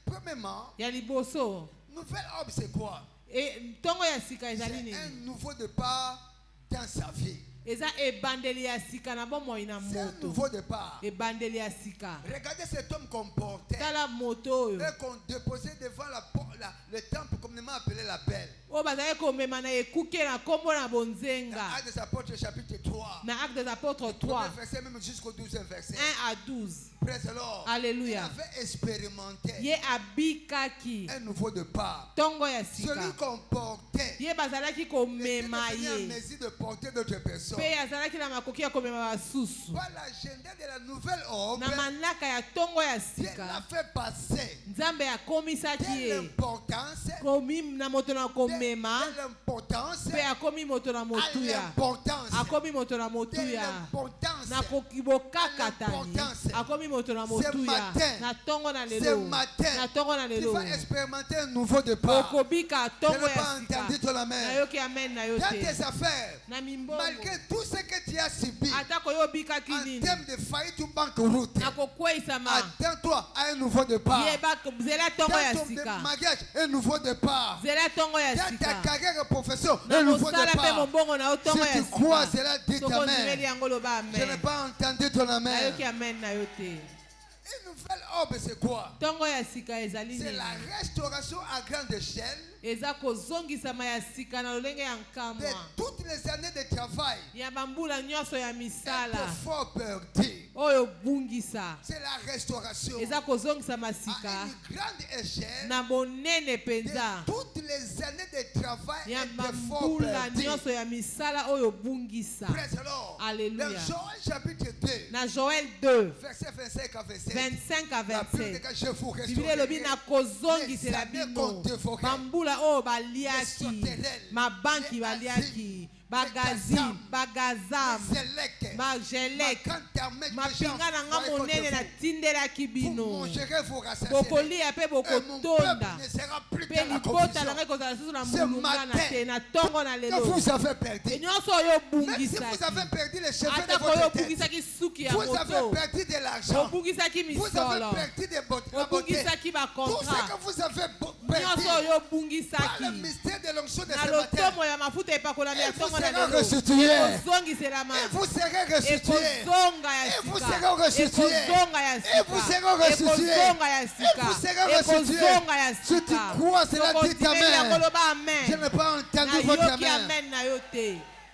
Premièrement, ya liboso nouvelle orbe, c'est quoi? ntongo ya sika ezali C'est nini un nouveau départ dans sa vie. eza ebandeli ya sika na bomoi na C'est un moto nouveau départ. ebandeli ya sika Regardez cet homme qu'on portait tala moto oyo et qu'on déposait devant le temple communément appelé la Belle. oyo bazali komema na ekuke na nkombo na Dans bonzenga Actes des Apôtres chapitre 3. na acte des apôtres 3 Premier verset même jusqu'au 12e verset. 1 à 12 Praise the Lord. Alléluia. Il avait expérimenté ye abikaki un nouveau départ. ntongo ya Celui sika qu'on portait ye bazalaki était komema devenu en ye mesure de porter d'autres personnes. mpe azalaki na makoki ya komema basusu Par l'agenda de la nouvelle ordre, na manaka ya ntongo ya Dieu l'a sika fait passer nzambe akomisaki de ye l'importance komi na moto na komema de l'importance mpe akomi moto na à motuya l'importance akomi moto na de motuya l'importance. na bokakatani akomi moto na motuya na ntongo na Ce lelo matin, na ntongo na tu lelo vas expérimenter un nouveau départ. okobika Je ntongo n'ai pas ya sika entendu ton amen. nayoki amen na yo Dans te tes affaires, na mimbongo malgré tout ce que tu as subi, atako yo obikaki en nini termes de faillite ou banqueroute, nakokweisama attends-toi à un nouveau départ. zela ntongo ya Dans ton sika mariage, un nouveau départ. zela ntongo ya Dans ta sika carrière professionnelle, na un nouveau mosala mpe départ. mobongo na yo ntongo Si ya tu crois sika cela, dis sokondimeli amen. yango loba Je n'ai amen pas entendu ton amen. nayoki amen na yo te Une nouvelle orbe, c'est quoi? ntongo ya sika ezali C'est nini la restauration à grande échelle eza kozongisama ya sika na lolenge ya de nkamwa toutes les années de travail ya bambula nyonso ya et misala d'efforts perdus. oyo bungisa C'est la restauration eza kozongisama à sika une grande échelle na bonene de mpenza toutes les années de travail ya et d'efforts bambula perdus. nyonso ya misala oyo bungisa Praise the Lord. Alléluia. Dans Joël chapitre 2, na Joël 2 verset 25 à 27. 25 à La Bible dit 27 que je vous biblia elobi restaurerai na kozongisela les années bino qu'on dévorait. bambula oyo baliaki Les sauterelles, mabanki les baliaki Gazam, bagazam Zelek, magelek Makantamek, mapinga na nga Jean, monene natindelaki vous bino mangerez, vous rassaisirez. bokolia mpe Et mon peuple bokotonda ne sera plus mpe dans la libota confusion. na ngai kozala ce matin, que vous avez perdu. Même si vous avez perdu les cheveux de votre tête, vous avez perdu de l'argent, vous avez perdu la beauté, tout ce que vous avez perdu par le mystère de l'onction de ce matin, et vous serez restitué. Et vous serez restitué. Et vous serez restitué. Et vous serez restitué. Et vous serez restitué. Si tu crois cela, dis amen. Je n'ai pas entendu votre amen.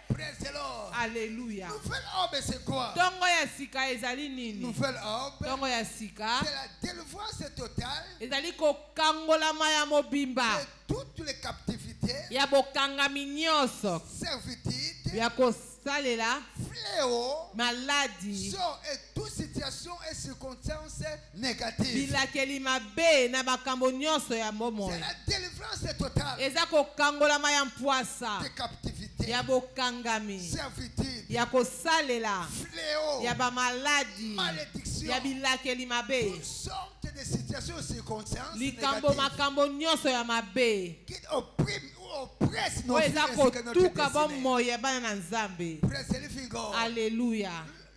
Praise the Lord. Alléluia. Nouvelle orbe, c'est quoi? Tongo ya sika ezali nini? Nouvelle orbe, Tongo ya sika c'est la délivrance totale ezali kokangolama ya mobimba de toutes les captivités, ya bokangami nyonso servitude, ya kosalela fléau, maladi sort et toute situation et circonstances négatives. bilakeli mabe na makambo nyonso ya C'est bomoi la délivrance totale eza kokangolama ya mpwasa des captivités, ya bokangami servitude, ya kosalela fléau, ya bamaladi malédiction, ya bilakeli mabe toutes sortes de situations et circonstances likambo négatives makambo nyonso ya mabe qui oppriment ou oppressent nos oyo vies eza ainsi que notre kotuka destinée. bomoi ya bana na nzambe. Praise the living God. Alléluia.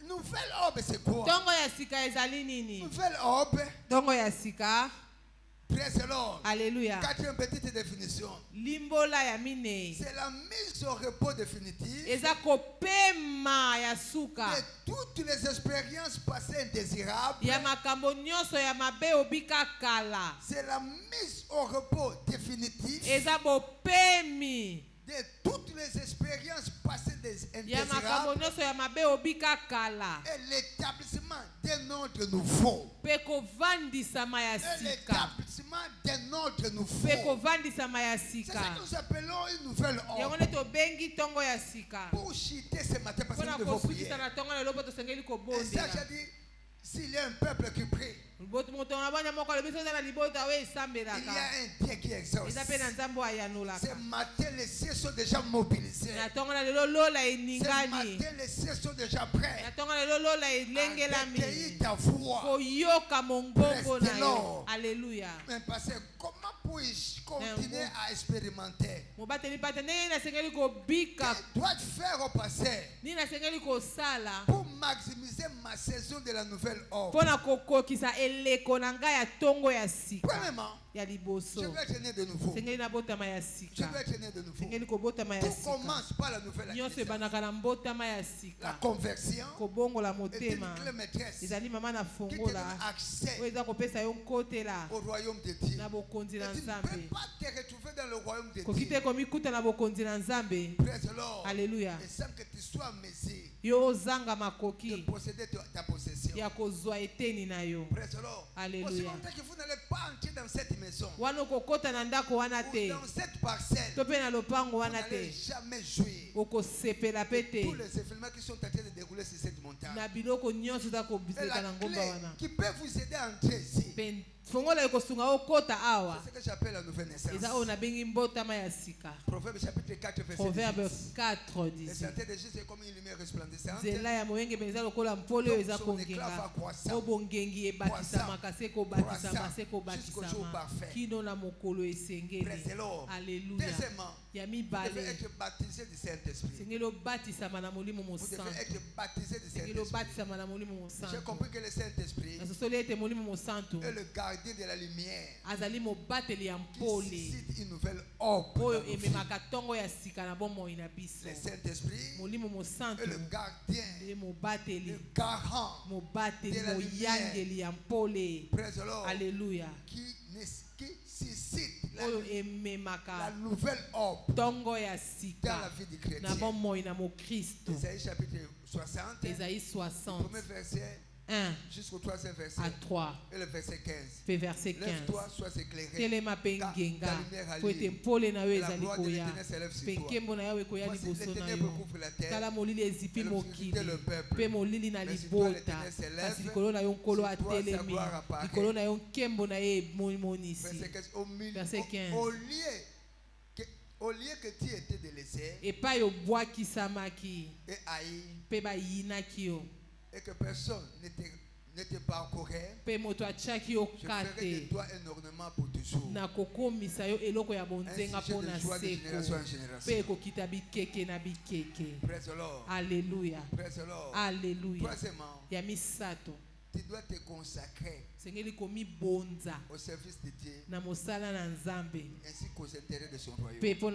Nouvelle orbe, c'est quoi? Tongo ya sika ezali nini? Nouvelle orbe, Tongo ya sika. praise the Lord. Alléluia. Quatrième petite définition. Limbola ya minei. C'est la mise au repos définitif Eza kopema ya suka. de toutes les expériences passées indésirables. Ya makambo nyonso ya mabe obika kala. C'est la mise au repos définitif Eza bopemi. de toutes les expériences passées Ya makambo indésirables nyonso ya mabe obika kala. et l'établissement d'un ordre nouveau. Pe kovandisama ya Et sika. l'établissement d'un ordre Pe nouveau. kovandisama ya C'est ce sika. que nous appelons une nouvelle Yango ordre. ne tobengi tongo ya sika. Pour chuter ce matin parce que Mpona nous devons prier. kosukisa na tongo lelo po tosengeli Et ça, kobondela. j'ai dit, s'il y a un peuple qui prie, moto na banya moko alobi soki eza na libota oyo il y esambelaka a un Dieu qui exauce. eza mpe na nzambe oyo ayanolaka. Ce matin, les cieux sont déjà mobilisés. Na ntongo na lelo lola Ce eningani. matin, les cieux sont déjà prêts Na ntongo na lelo lola à recueillir elengelami ta voix. koyoka mongongo Praise na the yo. Lord. Alléluia. Mais parce que comment puis-je continuer à expérimenter? mobateli pata ndenge nini nasengeli kobika Que dois-je faire au passé nini nasengeli kosala pour maximiser ma saison de la nouvelle ordre? mpo na kokokisa eleko na ngai ya ntongo ya sika Premièrement, ya je liboso. vais être né de nouveau. Sengeli nabotama ya Je sika. vais être né de nouveau. Sengeli kobotama ya Tout sika. commence par la nouvelle Nyonso acquisition. ebandaka na mbotama ya La sika. conversion Kobongola est une motema. clé maîtresse Ezali mama na qui te donne fongola. accès Oyo eza kopesa yo nkotela au royaume de Dieu. na bokonzi na Et tu ne nzambe. peux pas te retrouver dans le royaume de Koki te Dieu. komikuta na bokonzi na nzambe. Praise the Lord. Alléluia. Et sans que tu sois messie Yo ozanga de makoki posséder ta possession. ya kozwa eteni na yo. Praise the Lord. Alléluia. Aussi longtemps que vous n'allez pas entrer dans cette maison Wana okokota na ndako wana ou te. dans cette parcelle, To mpe na lopango vous wana n'allez te. jamais jouir. Okosepela pe te. Tous les événements qui sont en train de dérouler sur cette montagne. Na biloko nyonso eza Et kobisika na la ngomba clé wana. qui peut vous aider à entrer ici, Pe fongola ekosunga okota awa. c'est ce que j'appelle la nouvelle naissance. Eza oyo nabengi mbotama ya sika. Proverbe chapitre 4, verset Proverbe 18. 4, Le 18. santé de Jésus est comme une lumière resplendissante. nzela ya moyengebene eza lokola mpole oyo eza kongenga o bongengi ebatisamaka se kobatisama se kobatisama kino na mokolo esengeli. Aleluya. Deuxièmement, ya vous devez mibale être baptisé du Saint-Esprit. sengeli obatisama na molimo Vous devez mosantu être baptisé du sengeli Saint-Esprit. obatisama na molimo J'ai mosantu compris que le Saint-Esprit nasosoli ete molimo mosantu est le gardien de la lumière azali mobateli ya qui mpole suscite une nouvelle ordre. oyo dans nos vies. ememaka ntongo ya sika na bomoi na biso. Le Saint-Esprit molimo mosantu est le gardien, nde mobateli le garant, mobateli de la moyangeli ya mpole. praise the Lord, Aleluya. qui suscite oyo la ememaka nouvelle ordre ntongo ya dans la sika vie du na chrétien. bomoi na mokristo. Isaïe chapitre 60, Ésaïe 60, premier verset 1 jusqu'au troisième verset à 3, et le verset 15. pe verset 15. Lève-toi, sois éclairé. telema mpe Ta ngenga lumière po ete allie. mpole na yo Et la ezali gloire de koya l'Éternel s'élève sur mpe toi. nkembo na yo ekoya Voici liboso les na ténèbres yo. couvrent la terre. tala molili ezipi Et l'obscurité mokili le peuple. mpe molili na Mais sur toi, libota l'Éternel s'élève. kasi likolo na yo nkolo Sur toi, sa atelemi gloire apparaît. likolo na yo nkembo na ye emonisi. Verset 15. Verset 15. Au lieu que tu étais délaissé epai obwakisamaki et haï, mpe bayinaki yo et que personne ne te parcourait, mpe moto atiaki yo je ka ferai de te toi un ornement pour te toujours. Un sujet de joie de génération en génération. Praise the Lord. Alléluia. Praise the Lord. Alléluia. Troisièmement, tu dois te consacrer au service de Dieu ainsi qu'aux intérêts de son royaume. Tu dois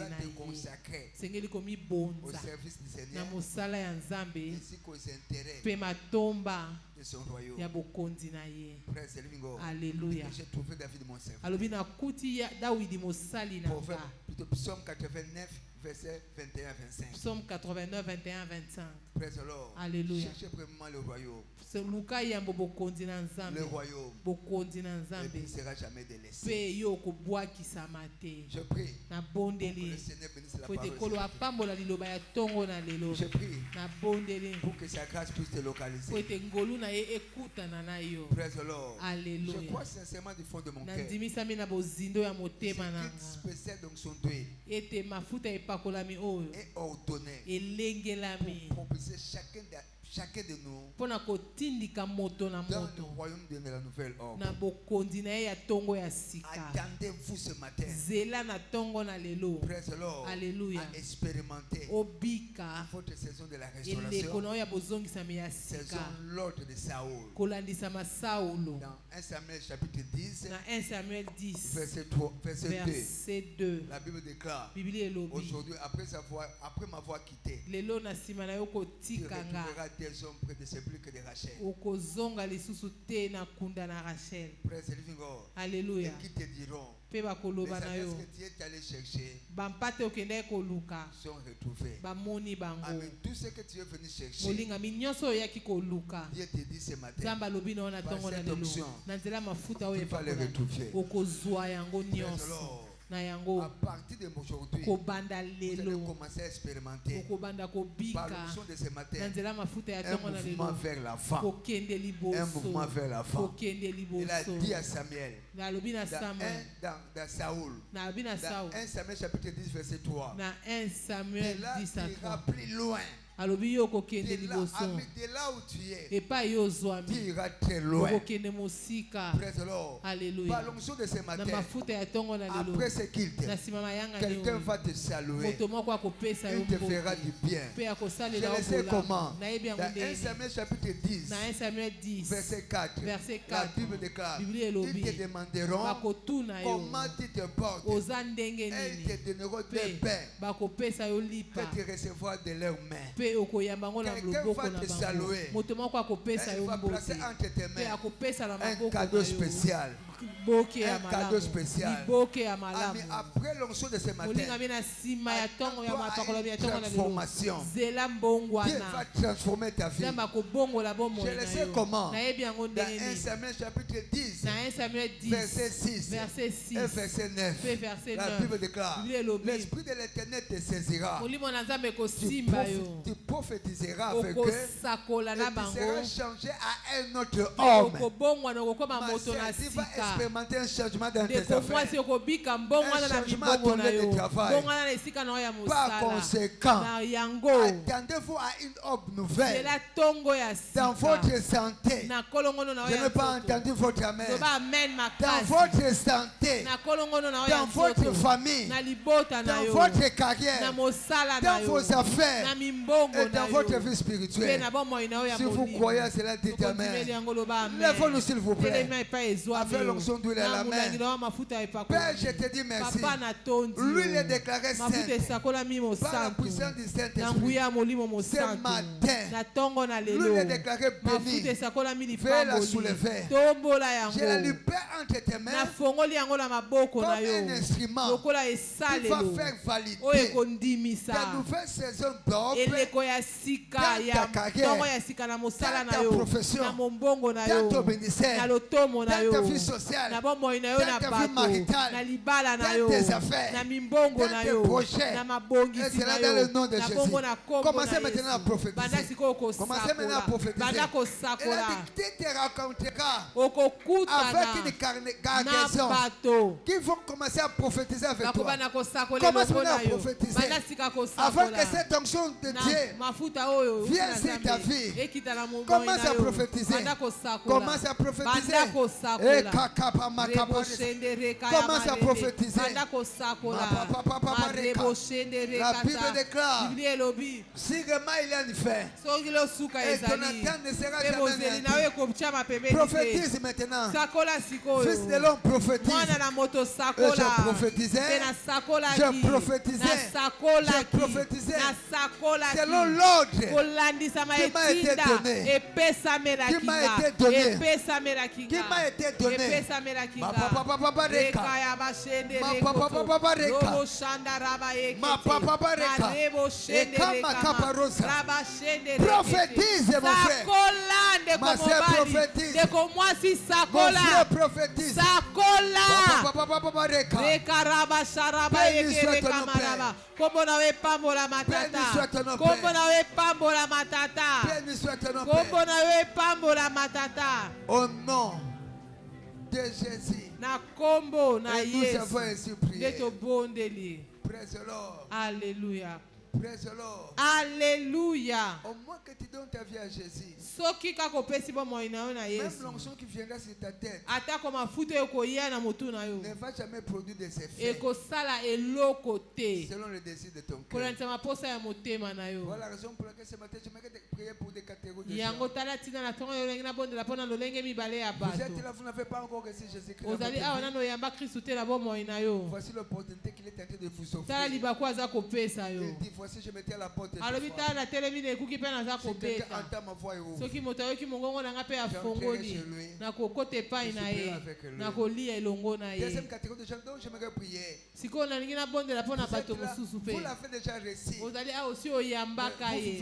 te consacrer au service du Seigneur ainsi qu'aux intérêts de son royaume. Praise the living God. Alléluia. J'ai trouvé David mon serviteur. Proverbe, plutôt Psaume 89, verset 21 à 25. Psaume 89, 21 25. Praise the Lord. Alléluia. Cherchez premièrement le royaume. Le royaume. Et puis il ne sera jamais délaissé. Je prie pour que le Seigneur bénisse la parole. Je prie pour que sa grâce puisse te localiser. Praise the Lord. Alléluia. Je crois sincèrement du fond de mon cœur. C'est une spéciale d'onction d'huile est ordonnée pour propulser chacun de nous dans le royaume de la nouvelle ordre. Attendez-vous ce matin, Praise the Lord, à expérimenter votre saison de la restauration, saison l'ordre de Saoul. Dans 1 Samuel chapitre 10, verset 2, la Bible déclare: aujourd'hui, après m'avoir quitté, tu retrouveras des hommes près de sépulcre de Rachel. Praise the living God. Alléluia. Et qui te diront, les adresses que tu es allé chercher sont retrouvées. Amen. Tout ce que tu es venu chercher, Dieu te dit ce matin, par cette option, tu vas les retrouver. Praise the Lord. À partir d'aujourd'hui, vous allez commencer à expérimenter par l'onction de ce matin un mouvement vers l'avant. Un mouvement vers l'avant. Il a dit à Samuel, dans Saoul, dans 1 Samuel chapitre 10 verset 3, et là tu iras plus loin. De là où tu es, tu iras très loin. Praise the Lord. Alléluia. Par l'onction de ce matin, après ce qu'il te, quelqu'un va te saluer. Il te fera du bien. Je ne sais comment. Dans 1 Samuel chapitre 10, verset 4, la Bible déclare: ils te demanderont comment tu te portes. Et ils te donneront des pains que tu recevras de leurs mains. Quelqu'un va te saluer. Il va placer entre tes mains un cadeau spécial. Un cadeau spécial. Amen. Après l'onction de ce matin, attends-toi à une transformation. Dieu va transformer ta vie. Je le sais comment. Dans 1 Samuel chapitre 10, verset 6 et verset 9, la Bible déclare: l'Esprit de l'Éternel te saisira. Tu prophétiseras avec eux et tu seras changé à un autre homme. Ma sœur, tu vas expérimenter un changement dans tes affaires, un changement à ton lieu de travail. Par conséquent, attendez-vous à une aube nouvelle dans votre santé. Je n'ai pas entendu votre amen. Dans votre santé, dans votre famille, dans votre carrière, dans vos affaires et dans votre vie spirituelle. Si vous croyez à cela, dites amen. Lève-nous s'il vous plaît. Avec l'onction d'huile à la main. Père, je te dis merci. L'huile est déclarée sainte par la puissance du Saint-Esprit. Ce matin, l'huile est déclarée bénie. Fais la soulever. Je la libère entre tes mains comme un instrument qui va faire valider ta nouvelle saison d'ordre dans ta carrière, dans ta profession, dans ton ministère, dans ta vie sociale, dans ta vie maritale, dans tes affaires, dans tes projets. Et c'est là dans le nom de Jésus. Commencez maintenant à prophétiser. Commencez maintenant à prophétiser. Et la dictée te racontera avec une cargaison qui vont commencer à prophétiser avec toi. Commence maintenant à prophétiser afin que cette onction de Dieu vienne sur ta vie. Commence à prophétiser. Commence à prophétiser. Et Commence à prophétiser. La Bible déclare, si vraiment il y a une fin, et ton attente ne sera jamais anéantie. Prophétise maintenant. Fils de l'homme, prophétise. J'ai prophétisé. J'ai prophétisé. J'ai prophétisé. Selon l'ordre qui m'a été donné. Qui m'a été donné. Qui m'a été donné. Ma papa reka. Ma papa reka. Ma papa reka. Et kama kaparosa. Prophétise mon frère. Ma sœur prophétise. Mon frère prophétise. Papa reka. Béni soit ton nom, Père. Béni soit ton nom, Père. Béni soit ton nom, Père. Au nom de Jésus. Et nous avons ainsi prié. Praise the Lord. Alléluia. Praise the Lord. Alléluia. Au moins que tu donnes ta vie à Jésus. Même l'onction qui viendra sur ta tête ne va jamais produire des effets selon le désir de ton cœur. Voilà la raison pour laquelle ce matin je vais prier pour des catégories de gens. Vous êtes là, vous n'avez pas encore reçu Jésus-Christ. Voici l'opportunité qu'il est en train de vous offrir. Il dit, voici je mettais à la porte. Entends ma voix et ouvre. Deuxième catégorie de gens dont j'aimerais prier. Vous l'avez déjà reçu. Vous faites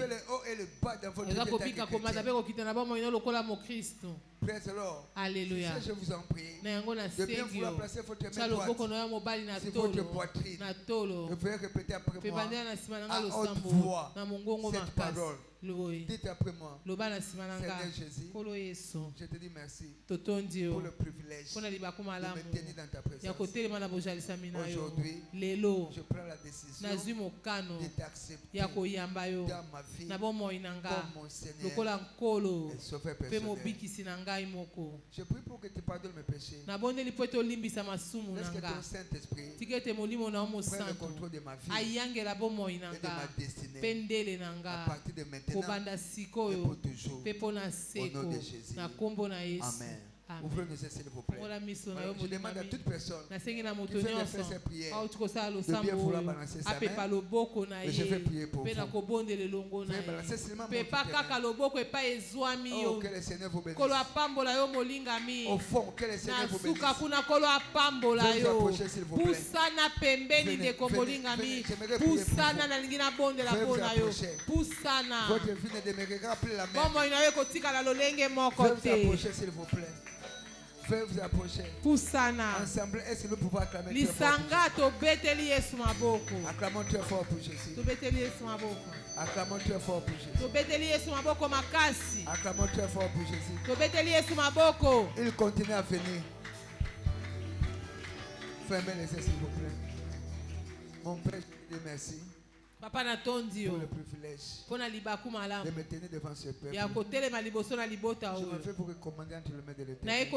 le haut et le bas dans votre vie. Praise the Lord. Alléluia. Je vous en prie de bien vouloir placer votre main droite sur votre poitrine. Vous pouvez répéter après moi à haute voix cette parole. Dites après moi, Seigneur Jésus, je te dis merci pour le privilège de me tenir dans ta présence. Aujourd'hui, je prends la décision de t'accepter dans ma vie comme mon Seigneur et Sauveur personnel. Je prie pour que tu pardonnes mes péchés. Laisse que ton Saint-Esprit prenne le contrôle de ma vie et de ma destinée à partir de maintenant et pour toujours. Au nom de Jésus. Amen. Ouvrez-nous s'il vous plaît. Je demande à toute personne qui fait cette prière de bien vouloir balancer sa main. Et je vais prier pour vous. Veuillez balancer seulement oh, que le Seigneur vous bénisse. Au fond, que le Seigneur vous bénisse. Veuillez vous approcher s'il vous plaît. Venez, j'aimerais prier pour vous. Veuillez vous approcher. Votre vie ne demeurera plus la même. Veuillez vous approcher s'il vous plaît. Veuillez vous approcher. Ensemble, est-ce que nous pouvons acclamer très fort? Acclamons très fort pour Jésus. Acclamons très fort pour Jésus. Acclamons très fort pour Jésus. Il continue à venir. Fermez les yeux s'il vous plaît. Mon Père, je te dis merci. Papa natondi pour le privilège de me tenir devant ce peuple. Je fais pour recommander entre les mains de l'Éternel.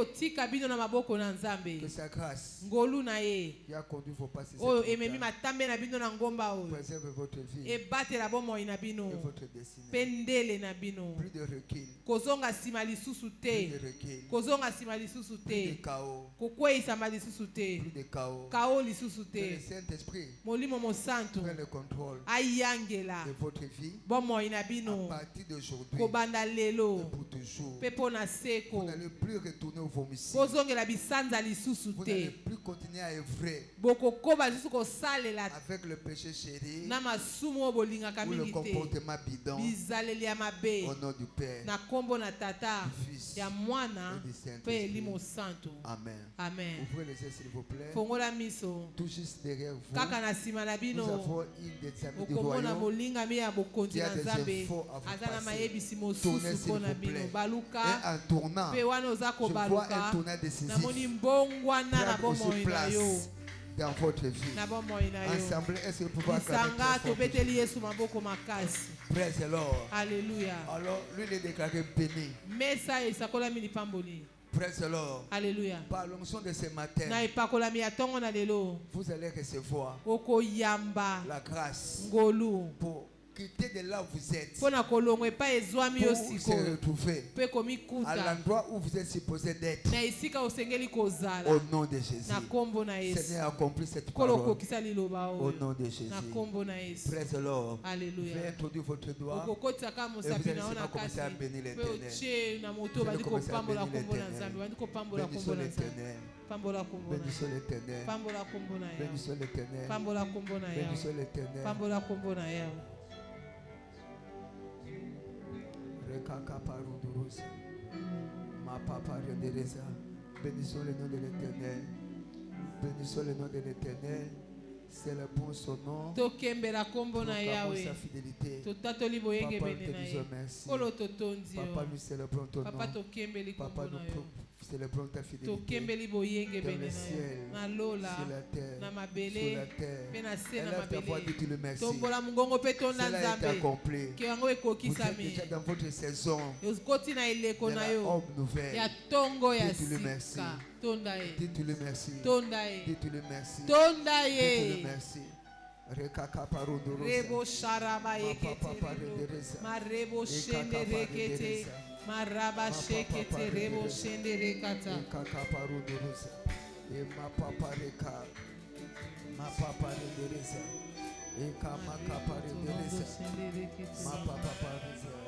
Que sa grâce qui a conduit vos pas préserve votre vie et votre destinée. Plus de recul. Plus de chaos. Plus de chaos. Que le Saint-Esprit prenne le contrôle de votre vie à partir d'aujourd'hui et pour toujours. Vous n'allez plus retourner au vomicide. Vous n'allez plus continuer à œuvrer avec le péché chéri ou le comportement bidon. Au nom du Père, du Fils et du Saint-Esprit. Amen. Ouvrez les yeux s'il vous plaît. Tout juste derrière vous, nous avons une des amis du royaume qui a des infos à vous passer. Tournez s'il vous plaît. Et en tournant, je vois un tournant décisif. Prendre aussi place dans votre vie. Ensemble, est-ce que vous pouvez acclamer très fort? Praise the Lord. Alléluia. Alors, lui, il est déclaré béni. Praise the Lord. Alléluia. Par l'onction de ce matin, vous allez recevoir la grâce pour quitter de là où vous êtes, pour se retrouver à l'endroit où vous êtes supposé d'être. Au nom de Jésus. Seigneur, accomplis cette parole. Au nom de Jésus. Praise the Lord. Alléluia. Veuillez introduire votre doigt. Et vous allez commencer à bénir l'Éternel. Bénissons l'Éternel. Bénissons l'Éternel. Bénissons l'Éternel. Bénissons l'Éternel. Bénissons le nom de l'Éternel. Bénissons le nom de l'Éternel. C'est le bon son nom. Proclamons sa fidélité. Papa, nous te disons merci. Papa, nous célébrons ton nom. Papa, nous célébrons ta fidélité. Dans le ciel, sur la terre, sous la terre. Élève ta voix, dis-tu le merci. Cela a été accompli. Vous êtes déjà dans votre saison de la homme nouvelle. Dis-tu le merci. Dis-tu le merci. Dis-tu le merci. Dis-tu le merci. Rebo sharaba yekete marebo shende rekete maraba shekete rebo shende rekata ma papa reka ma papa rendereza ma papa rendereza ma papa rendereza.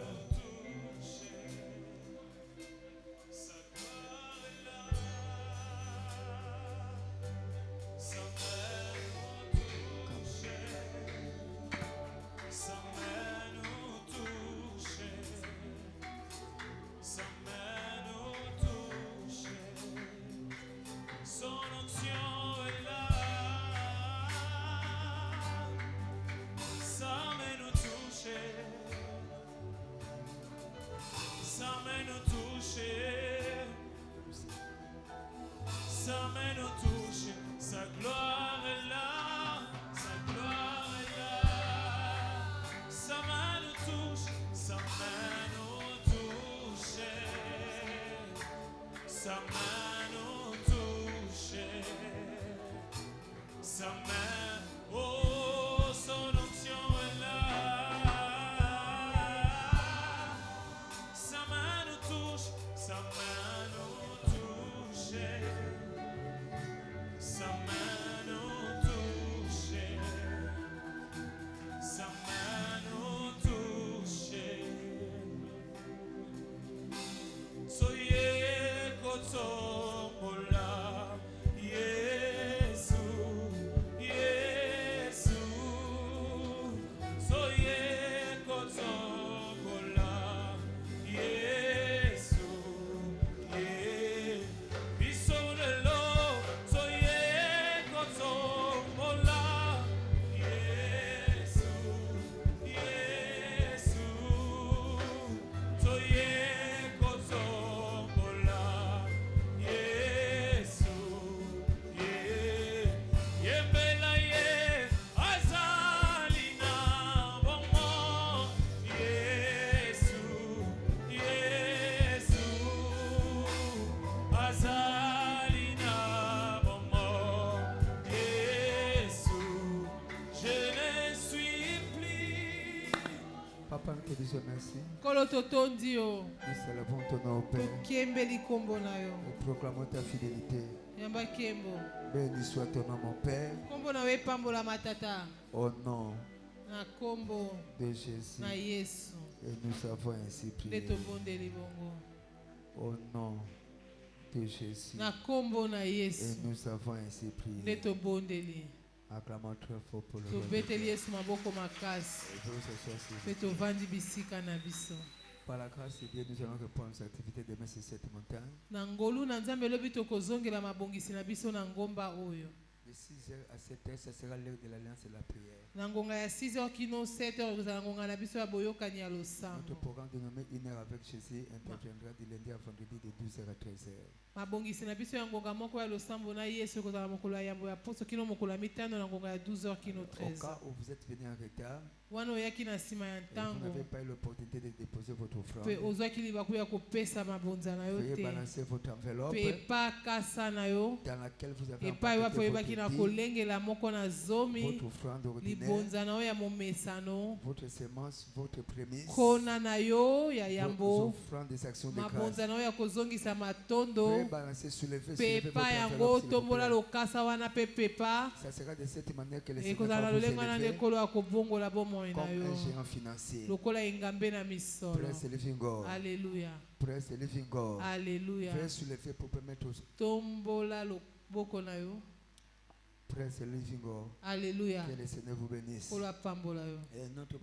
Papa, nous te disons merci. Nous célébrons ton nom au Père. Nous proclamons ta fidélité. Béni soit ton nom, mon Père. Au nom de Jésus. Et nous avons ainsi prié. Au nom de Jésus. Et nous avons ainsi prié. Acclamons très fort pour le Lord. Par la grâce de Dieu, nous allons reprendre nos activités demain sur cette montagne. 6h à 7h, ça sera l'heure de l'alliance et la prière. Nangonga ya 6h kino 7h kozangonga na biso ya boyokani ya losambo. Notre programme dénommé Une heure avec Jésus interviendra du lundi à vendredi de 12h à 13h. Mabongisi na biso ya ngonga moko ya losambo na Yesu kozala mokolo ya yambo ya poso kino mokolo ya mitano na ngonga ya 12h kino 13h. Au cas où vous êtes venu en retard, wana oyaki na nsima ya ntango, vous n'avez pas eu l'opportunité de déposer votre offrande, pe ozwaki libaku ya kopesa mabonza na yo veuillez te, balancer votre enveloppe pe pakasa na yo dans laquelle vous avez epai wapo empaqueté oyebaki na votre kolengela moko na zomi votre offrande ordinaire, libonza na yo ya momesano, votre semence, votre prémisse, kona na yo ya vos yambo, offrandes des actions de grâce. mabonza na yo ya kozongisa Veuillez matondo, balancer, soulever votre pepa yango enveloppe, s'il vous tombola plaît. lokasa wana pe pepa Ça sera de cette manière que le Seigneur ekozala va na vous lolengo na élever ndekolo ya kobongola bomoi comme na yo un géant financier. lokola engambe na misolo. Praise the living God. Alléluia, Praise the living God. alléluia. Veuillez soulever pour permettre aux... Tombola loboko na yo. Praise the living God. Alléluia. Que le Seigneur vous bénisse. Kola pambola yo. Et notre